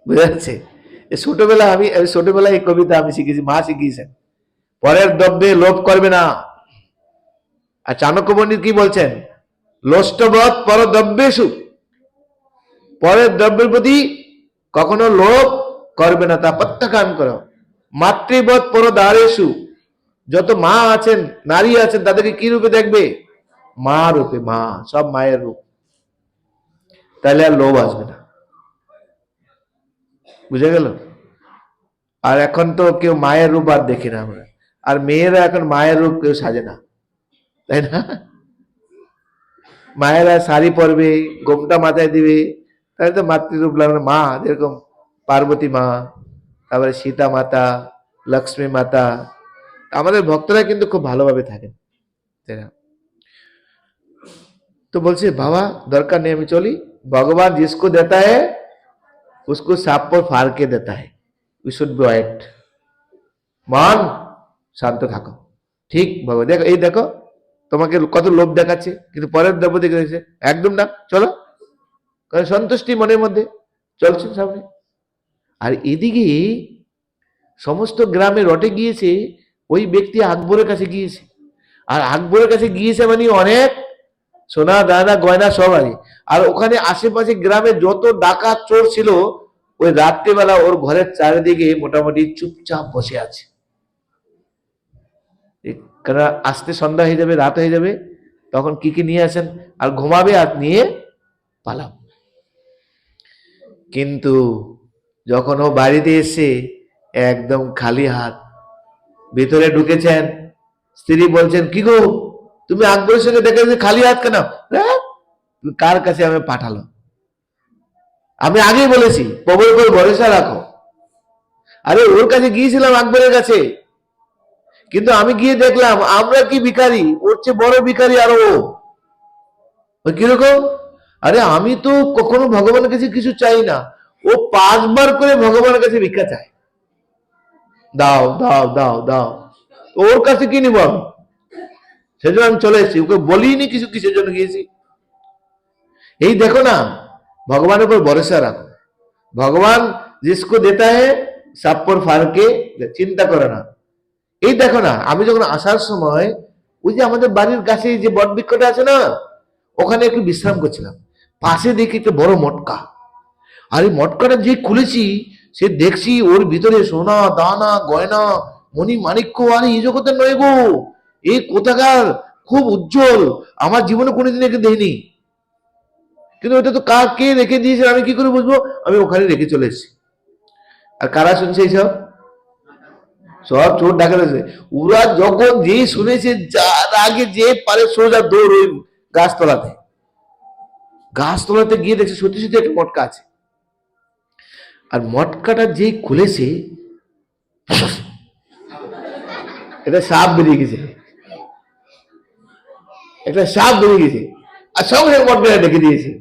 বুঝা যাচ্ছে? ছোটবেলায় এই কবিতা আমি শিখেছি, মা শিখিয়েছেন। পরের দ্রব্যে লোভ করবে না। আর চাণক্য পণ্ডিত কি বলছেন? লোষ্টবৎ পরদ্রব্যেষু, পরের দ্রব্যের প্রতি কখনো লোভ করবে না, তা প্রত্যাখ্যান করো। মাতৃবৎ পরদ্বারেষু, যত মা আছেন, নারী আছেন, তাদেরকে কি রূপে দেখবে? মা রূপে। মা, সব মায়ের রূপ। তাহলে আর লোভ আসবে না। বুঝে গেল? আর এখন তো কেউ মায়ের রূপ আর দেখি না আমরা। আর মেয়েরা এখন মায়ের রূপ কেউ সাজে না, তাই না? মায়েরা শাড়ি পরবে, গোমটা মাথায় দিবে, তাহলে তো মাতৃরূপ লাগবে। মা যেরকম পার্বতী মা, তারপরে সীতা মাতা, লক্ষ্মী মাতা। আমাদের ভক্তরা কিন্তু খুব ভালোভাবে থাকেন, তাই না? তো বলছে বাবা দরকার নেই, আমি চলি। ভগবান जिसको देता है उसको सांप पर फाड़ के देता है, we should be quiet। মান, শান্ত থাকো। ঠিক বাবা, দেখো এই দেখো তোমাকে কত লোভ দেখাচ্ছে, কিন্তু পরের দ্রব্য দেখে দেখছে একদম না, চলো। কারণ সন্তুষ্টি মনের মধ্যে চলছে সামনে। আর এদিকে সমস্ত গ্রামে রটে গিয়েছে, ওই ব্যক্তি আকবরের কাছে গিয়েছে। আর আকবরের কাছে গিয়েছে মানে অনেক সোনা দানা গয়না সব আছে। আর ওখানে আশেপাশে গ্রামে যত ডাকাত চোর ছিল, ওই রাত্রিবেলা ওর ঘরের চারিদিকে মোটামুটি চুপচাপ বসে আছে। কারণ আসতে সন্ধ্যা হয়ে যাবে, রাত হয়ে যাবে, তখন কি কি নিয়ে আসেন আর ঘুমাবে আর নিয়ে পালাম। কিন্তু যখন ও বাড়িতে এসে একদম খালি হাত, ভিতরে ঢুকেছেন, স্ত্রী বলছেন কি গো তুমি আকবরের সঙ্গে দেখে খালি হাত কেন? তুমি কার কাছে আমি পাঠালো? আমি আগেই বলেছি প্রভুর উপর ভরসা রাখো। আরে ওর কাছে গিয়েছিলাম, আকবরের কাছে, কিন্তু আমি গিয়ে দেখলাম আমরা কি ভিখারি, ওর চেয়ে বড় ভিখারি আরো ও। কিরকম? আরে আমি তো কখনো ভগবানের কাছে কিছু চাই না, ও 5 বার করে ভগবানের কাছে ভিক্ষা চায়, দাও দাও দাও দাও। ওর কাছে কি নিব আমি? সেজন্য আমি চলে এসেছি, ওকে বলিনি কিছু কিসের জন্য গিয়েছি। এই দেখো না, ভগবানের উপর ভরসা রাখো। ভগবান जिसको देता है সাপ্পর ফারকে চিন্তা করে না। এই দেখো না, আমি যখন আসার সময় ওই যে আমাদের বাড়ির কাছে যে বট বৃক্ষটা আছে না, ওখানে একটু বিশ্রাম করছিলাম, পাশে দেখি একটা বড় মটকা। আর এই মটকাটা যে খুলেছি, সে দেখছি ওর ভিতরে সোনা দানা গয়না মণি মাণিক্য, আরে এই জগতের নয় গো, এই কোথাকার, খুব উজ্জ্বল, আমার জীবনে কোনোদিন একে দেখিনি। কিন্তু ওটা তো কার কে রেখে দিয়েছে আমি কি করে বুঝবো? আমি ওখানে রেখে চলে এসেছি। আর কারা শুনছে এইসব? সব চোর ডাকাত আছে। ওরা যখন যে শুনেছে, যার আগে যে পারে সোজা দৌড় ওই গাছতলাতে। গাছতলাতে গিয়ে দেখছে সত্যি সত্যি একটা মটকা আছে। আর মটকাটা যেই খুলেছে, এটা সাপ বেরিয়ে গেছে, একটা সাপ বেরিয়ে গেছে, আর সঙ্গে মটকাটা ডেকে দিয়েছে।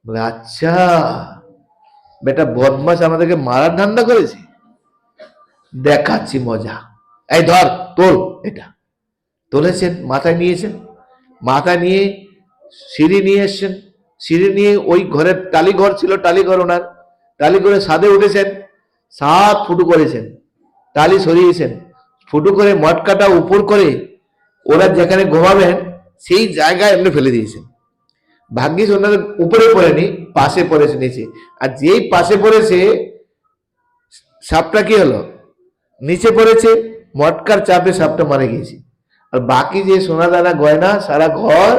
বলে আচ্ছা, বেটা বদমাস আমাদেরকে মারার ধান্দা করেছে, দেখাচ্ছি মজা। এই ধর, তোল। এটা তুলেছেন, মাথায় নিয়েছেন, মাথায় নিয়ে সিঁড়ি নিয়ে এসছেন, সিঁড়ি নিয়ে ওই ঘরের টালি ঘর ছিল, টালি ঘর ওনার, টালি ঘরে ছাদে উঠেছেন, ছাদ ফুটু করেছেন, টালি সরিয়েছেন, ফুটু করে মটকাটা উপর করে ওরা যেখানে ঘুমাবেন সেই জায়গায় এমনি ফেলে দিয়েছেন। ভাগ্যিস ওনাদের উপরে পড়েনি, পাশে পড়েছে নিচে। আর যেই পাশে পড়েছে, সাপটা কি হলো, নিচে পড়েছে, মটকার চাপে সাপটা মারা গিয়েছে। আর বাকি যে সোনা দানা গয়না সারা ঘর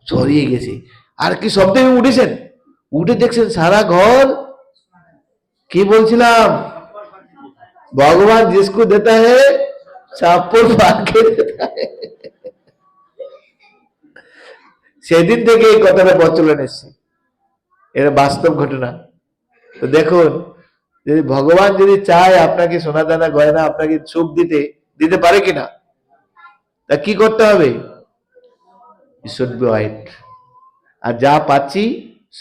ছড়িয়ে গেছে। আর কি শব্দে উঠেছেন, উঠে দেখছেন সারা ঘর। কি বলছিলাম, ভগবান জিসকো দেতা হে চাপ্পর ফাঁকে দেতা হে। সেদিন থেকে এই কথাটা প্রচলন এসছে, এটা বাস্তব ঘটনা। তো দেখুন, যদি ভগবান যদি চায় আপনাকে সোনা দানা গয়না আপনাকে সুখ দিতে, দিতে পারে কিনা? তা কি করতে হবে? Should be white. আর যা পাচ্ছি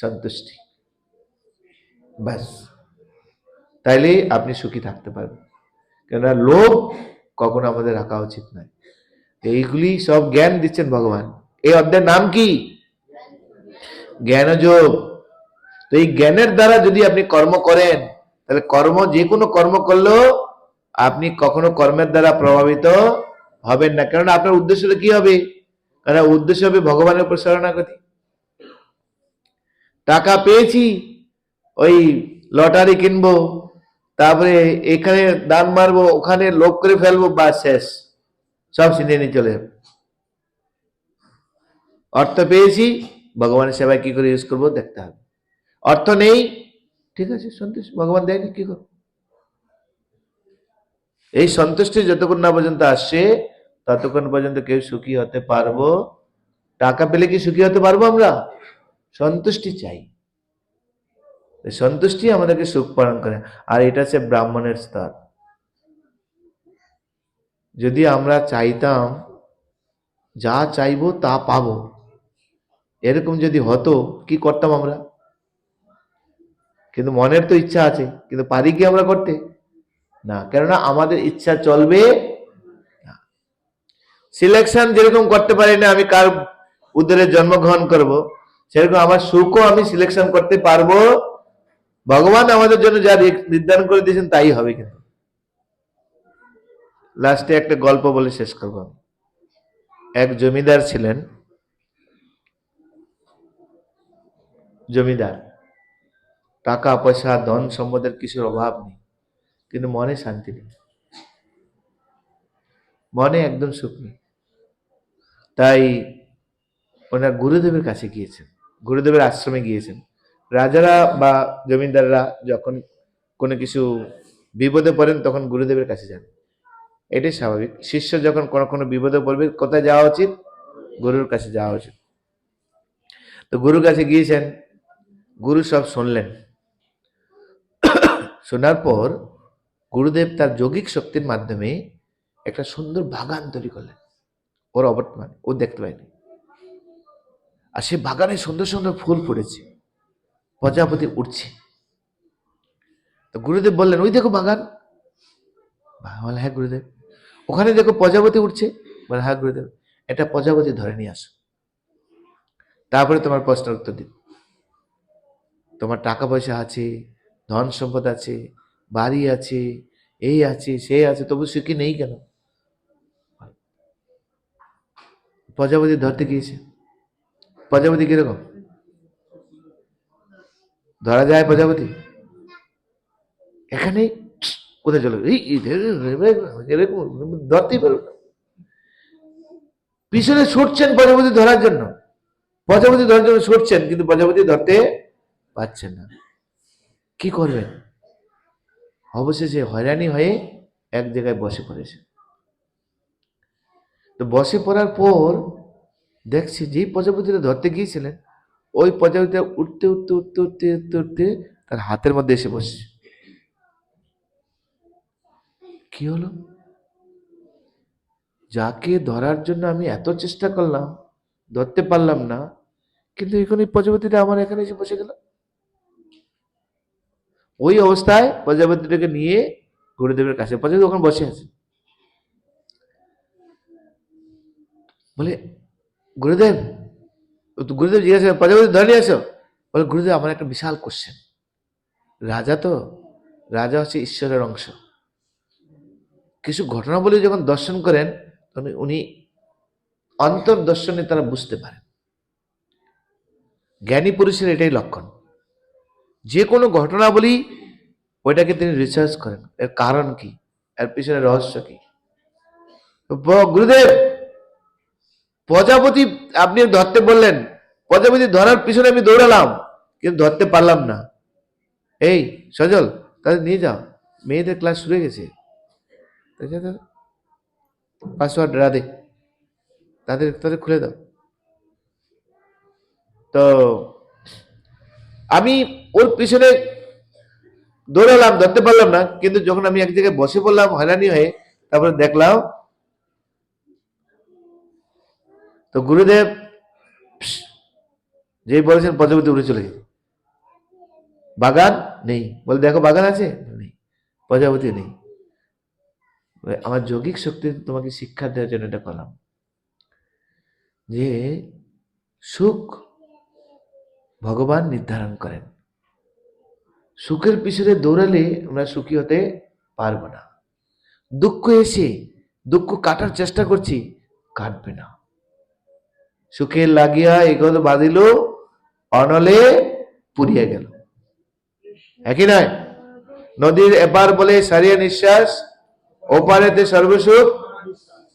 সন্তুষ্টি, ব্যাস। তাইলে আপনি সুখী থাকতে পারবেন। কেননা লোভ কখনো আমাদের রাখা উচিত নয়। এইগুলি সব জ্ঞান দিচ্ছেন ভগবান। এই অধ্যায়ের নাম কি? জ্ঞানযোগ। তো এই জ্ঞানের দ্বারা যদি আপনি কর্ম করেন, তাহলে কর্ম, যে কোনো কর্ম করলেও আপনি কখনো কর্মের দ্বারা প্রভাবিত হবেন না। কারণ আপনার উদ্দেশ্যটা কি হবে? কারণ উদ্দেশ্য হবে ভগবানের উপর শরণাগতি। টাকা পেয়েছি, ওই লটারি কিনবো, তারপরে এখানে দান মারবো, ওখানে লোভ করে ফেলবো, বা শেষ, সব ছিনিয়ে নিয়ে চলে যাবে। অর্থ পেয়েছি, ভগবানের সেবায় কি করে ইউজ করবো দেখতে হবে। অর্থ নেই, ঠিক আছে, সন্তুষ্ট, ভগবান দেয়নি, কি করবো? এই সন্তুষ্টি যতক্ষণ না পর্যন্ত আসছে, ততক্ষণ পর্যন্ত কেউ সুখী হতে পারবো। টাকা পেলে কি সুখী হতে পারবো আমরা? সন্তুষ্টি চাই, সন্তুষ্টি আমাদেরকে সুখ প্রদান করে। আর এটা হচ্ছে ব্রাহ্মণের স্তর। যদি আমরা চাইতাম যা চাইবো তা পাবো, এরকম যদি হতো, কি করতাম আমরা? কিন্তু মনের তো ইচ্ছা আছে, কিন্তু পারি কি আমরা করতে? না, কেননা আমাদের ইচ্ছা চলবে না। সিলেকশন যেরকম করতে পারি না আমি কার উদরে জন্মগ্রহণ করব, সেরকম আমার সুখও আমি সিলেকশন করতে পারবো। ভগবান আমাদের জন্য যা নির্ধারণ করে দিয়েছেন তাই হবে। কিন্তু লাস্টে একটা গল্প বলে শেষ করব। এক জমিদার ছিলেন, জমিদার, টাকা পয়সা ধন সম্পদের কিছুর অভাব নেই, কিন্তু মনে শান্তি নেই, মনে একদম সুখ নেই। তাই ওনার গুরুদেবের কাছে গিয়েছেন, গুরুদেবের আশ্রমে গিয়েছেন। রাজারা বা জমিদাররা যখন কোনো কিছু বিপদে পড়েন তখন গুরুদেবের কাছে যান, এটাই স্বাভাবিক। শিষ্য যখন কোনো কোনো বিপদে পড়বে কোথায় যাওয়া উচিত? গুরুর কাছে যাওয়া উচিত। তো গুরুর কাছে গিয়েছেন, গুরু সব শুনলেন। শোনার পর গুরুদেব তার যৌগিক শক্তির মাধ্যমে একটা সুন্দর বাগান তৈরি করলেন। ওর অবর্তমানে ও দেখতে পায়নি। আর সে বাগানে সুন্দর সুন্দর ফুল ফুটেছে, প্রজাপতি উঠছে। তো গুরুদেব বললেন, ওই দেখো বাগান। বলে, হ্যাঁ গুরুদেব। ওখানে দেখো প্রজাপতি উঠছে। বলে, হ্যাঁ গুরুদেব। এটা প্রজাপতি ধরে নিয়ে আসো, তারপরে তোমার প্রশ্নের উত্তর দিন। তোমার টাকা পয়সা আছে, ধন সম্পদ আছে, বাড়ি আছে, এই আছে, সে আছে, তবু সুখী নেই কেন? প্রজাপতি ধরতে গিয়েছে। প্রজাপতি কিরকম ধরা যায়? প্রজাপতি এখানে কোথায় চলে এরকম ধরতেই পারবে না। পিছনে ছুটছেন প্রজাপতি ধরার জন্য, প্রজাপতি ধরার জন্য ছুটছেন, কিন্তু প্রজাপতি ধরতে পারছেন না। কি করবেন? অবশেষে হয়রানি হয়ে এক জায়গায় বসে পড়েছে। তো বসে পড়ার পর দেখছি যেই প্রজাপতিটা ধরতে গিয়েছিলেন, ওই প্রজাপতিটা উঠতে উঠতে উঠতে উঠতে উঠতে উঠতে তার হাতের মধ্যে এসে বসছে। কি হলো? যাকে ধরার জন্য আমি এত চেষ্টা করলাম, ধরতে পারলাম না, কিন্তু এখন এই প্রজাপতিটা আমার এখানে এসে বসে গেল। ওই অবস্থায় প্রজাপতিটাকে নিয়ে গুরুদেবের কাছে, প্রজাপতি ওখানে বসে আছে, বলে গুরুদেব, গুরুদেব জিজ্ঞাসা, প্রজাপতি ধরে নিয়ে আসো। বলে গুরুদেব আমার একটা বিশাল কোশ্চেন। রাজা তো, রাজা হচ্ছে ঈশ্বরের অংশ। কিছু ঘটনাবলী যখন দর্শন করেন তখন উনি অন্তর্দর্শনে তারা বুঝতে পারেন। জ্ঞানী পুরুষের এটাই লক্ষণ, যে কোনো ঘটনাবলী ওইটাকে তিনি রিসার্চ করেন, এর কারণ কি, এর পিছনে রহস্য কি। গুরুদেব প্রজাপতি আপনি ধরতে বললেন, প্রজাপতি ধরার পিছনে আমি দৌড়ালাম, কিন্তু ধরতে পারলাম না। এই সজল, তাদের নিয়ে যাও, মেয়েদের ক্লাস শুরু হয়ে গেছে, পাসওয়ার্ড রাধে, তাদের তাদের খুলে দাও। তো আমি ওর পিছনে দৌড়ালাম, ধরতে পারলাম না, কিন্তু যখন আমি এক জায়গায় বসে পড়লাম হয়রানি হয়ে, তারপরে দেখলাম তো গুরুদেব যেই বলেছেন প্রজাপতি উড়ে চলে গেছে। বাগান নেই, বলে দেখো বাগান আছে, নেই, প্রজাপতি নেই। আমার যৌগিক শক্তি তোমাকে শিক্ষা দেওয়ার জন্য এটা করলাম, যে সুখ ভগবান নির্ধারণ করেন। সুখের পিছনে দৌড়ালে আমরা সুখী হতে পারবো না। দুঃখ এসে দুঃখ কাটার চেষ্টা করছি, কাটবে না। সুখে লাগিয়া এগোল বাঁধিল, অনলে পুড়িয়া গেল। একই নয়? নদীর এপার বলে সারিয়া নিঃশ্বাস, ওপারেতে সর্বসুখ।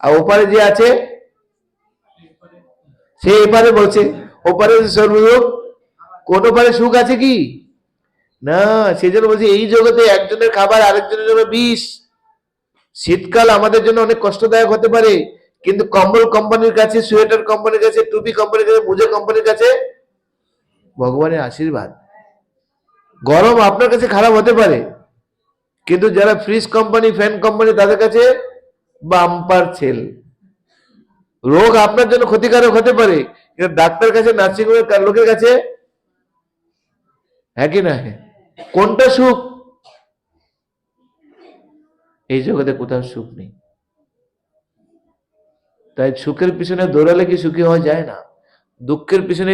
আর ওপারে যে আছে সে এপারে বলছে ওপারে সর্বসুখ। কোন পারে সুখ আছে কি না? সেই জন্য বলছি এই জগতে একজনের খাবার আরেকজনের জন্য বিষ। শীতকাল আমাদের জন্য অনেক কষ্টদায়ক হতে পারে, কিন্তু কম্বল কোম্পানির কাছে, সোয়েটার কোম্পানির কাছে, টুপি কোম্পানির কাছে, মোজা কোম্পানির কাছে ভগবানের আশীর্বাদ। গরম আপনার কাছে খারাপ হতে পারে, কিন্তু যারা ফ্রিজ কোম্পানি, ফ্যান কোম্পানি, তাদের কাছে বাম্পার সেল। রোগ আপনার জন্য ক্ষতিকারক হতে পারে, কিন্তু ডাক্তার কাছে, নার্সিং হোমের লোকের কাছে, হ্যাঁ কি না? কোনটা সুখ? এই জগতে কোথাও সুখ নেই। তাই সুখের পিছনে দৌড়ালে কি সুখী হওয়া যায় না? দুঃখের পিছনে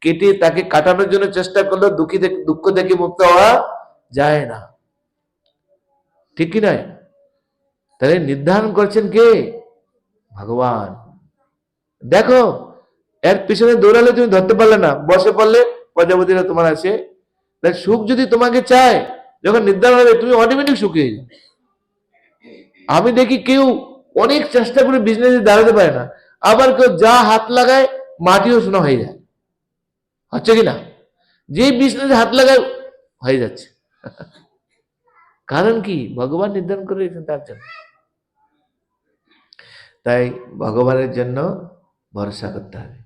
কেটে তাকে কাটানোর জন্য চেষ্টা করলে দুঃখ থেকে মুক্ত হওয়া যায় না, ঠিক কি নয়? তাহলে নির্ধারণ করছেন কে? ভগবান। দেখো এর পিছনে দৌড়ালে তুমি ধরতে পারলে না, বসে পড়লে প্রজাপতিরা তোমার আছে। তাই সুখ যদি তোমাকে চায়, যখন নির্ধারণ হবে তুমি অটোমেটিক সুখী হয়ে যাও। আমি দেখি কেউ অনেক চেষ্টা করে বিজনেসে দাঁড়াতে পারে না, আবার কেউ যা হাত লাগায় মাটিও শোনা হয়ে যায়। হচ্ছে কিনা? যে বিজনেসে হাত লাগায় হয়ে যাচ্ছে। কারণ কি? ভগবান নির্ধারণ করে রেখেছেন তার জন্য। তাই ভগবানের জন্য ভরসা করতে হবে,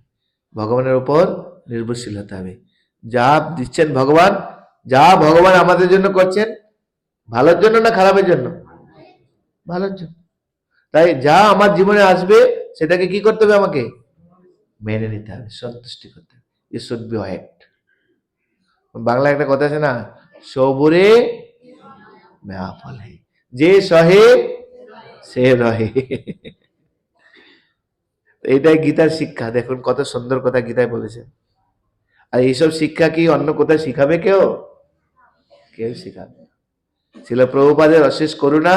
ভগবানের উপর নির্ভরশীল হতে হবে। যা দিচ্ছেন ভগবান, যা ভগবান আমাদের জন্য করছেন, ভালোর জন্য না খারাপের জন্য? ভালোর জন্য। তাই যা আমার জীবনে আসবে সেটাকে কি করতে হবে? আমাকে মেনে নিতে হবে, সন্তুষ্টি করতে হবে। It should be what. Bangla একটা কথা আছে না, সবুরে মেয়া ফলে, যে সহে সে রহে। এটাই গীতার শিক্ষা। দেখুন কত সুন্দর কথা গীতায় বলেছে। আর এইসব শিক্ষা কি অন্য কোথায় শিখাবে কেউ? কেউ শিখাবে। শিল প্রভুপাদের অশেষ করুণা,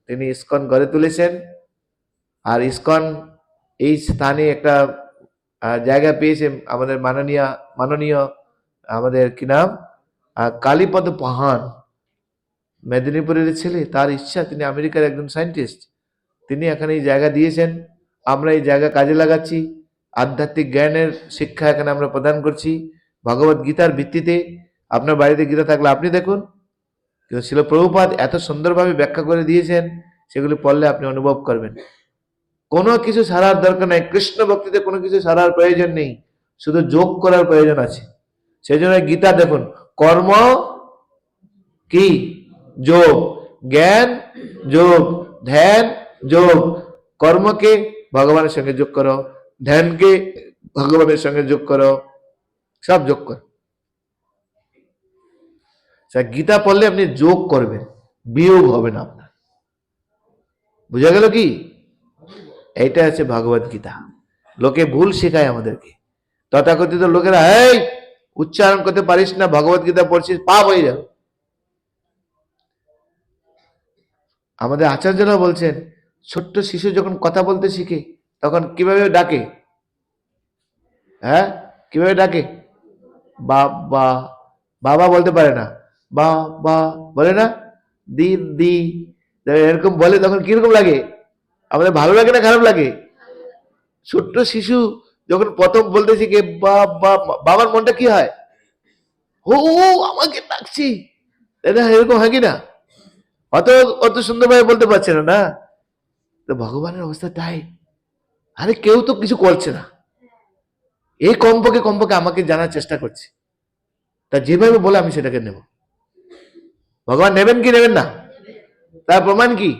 তিনি ইসকন গড়ে তুলেছেন। আর ইসকন এই স্থানে একটা জায়গা পেয়েছে। আমাদের মাননীয় মাননীয় আমাদের কি নাম, কালীপদ পাহাড়, মেদিনীপুরের ছেলে, তার ইচ্ছা, তিনি আমেরিকার একজন সায়েন্টিস্ট, তিনি এখানে এই জায়গা দিয়েছেন। আমরা এই জায়গা কাজে লাগাচ্ছি। আধ্যাত্মিক জ্ঞানের শিক্ষা এখানে আমরা প্রদান করছি ভগবত গীতার ভিত্তিতে। আপনার বাড়িতে গীতা থাকলে আপনি দেখুন, কিন্তু শিল প্রভুপাদ এত সুন্দরভাবে ব্যাখ্যা করে দিয়েছেন, সেগুলি পড়লে আপনি অনুভব করবেন। কোনো কিছু সারার দরকার নেই, কৃষ্ণ ভক্তিতে কোনো কিছু সারার প্রয়োজন নেই, শুধু যোগ করার প্রয়োজন আছে। সেই জন্য গীতা দেখুন, কর্ম কি যোগ, জ্ঞান যোগ, ধ্যান যোগ। কর্মকে ভগবানের সঙ্গে যোগ করো, ধ্যানকে ভগবানের সঙ্গে যোগ করো, সব যোগ করো। গীতা পড়লে আপনি যোগ করবেন, বিয়োগ হবে না আপনার। বুঝা গেল কি? এইটা হচ্ছে ভগবত গীতা। লোকে ভুল শেখায় আমাদেরকে। তথাকথিত লোকেরা, এই উচ্চারণ করতে পারিস না, ভগবত গীতা পড়ছিস, পাপ হয়ে যাবে। আমাদের আচার্যরা বলছেন, ছোট্ট শিশু যখন কথা বলতে শিখে তখন কিভাবে ডাকে? হ্যাঁ, কিভাবে ডাকে? বাবা, বাবা বলতে পারে না, বা বা বলে না, দিদি, এরকম বলে, তখন কিরকম লাগে? আমাদের ভালো লাগে না খারাপ লাগে? ছোট্ট শিশু যখন প্রথম বলতে শিখে বাবার মনটা কি হয়? ও আমাকে ডাকছি, এরকম হয় কি না? অত অত সুন্দরভাবে বলতে পারছে না, না? তো ভগবানের অবস্থা তাই। আরে কেউ তো কিছু করছে না, এই কমপক্ষে কমপক্ষে আমাকে জানার চেষ্টা করছে, তা যেভাবে বলে আমি সেটাকে নেব। ভগবান নেবেন কি নেবেন না? তার প্রমাণ কি?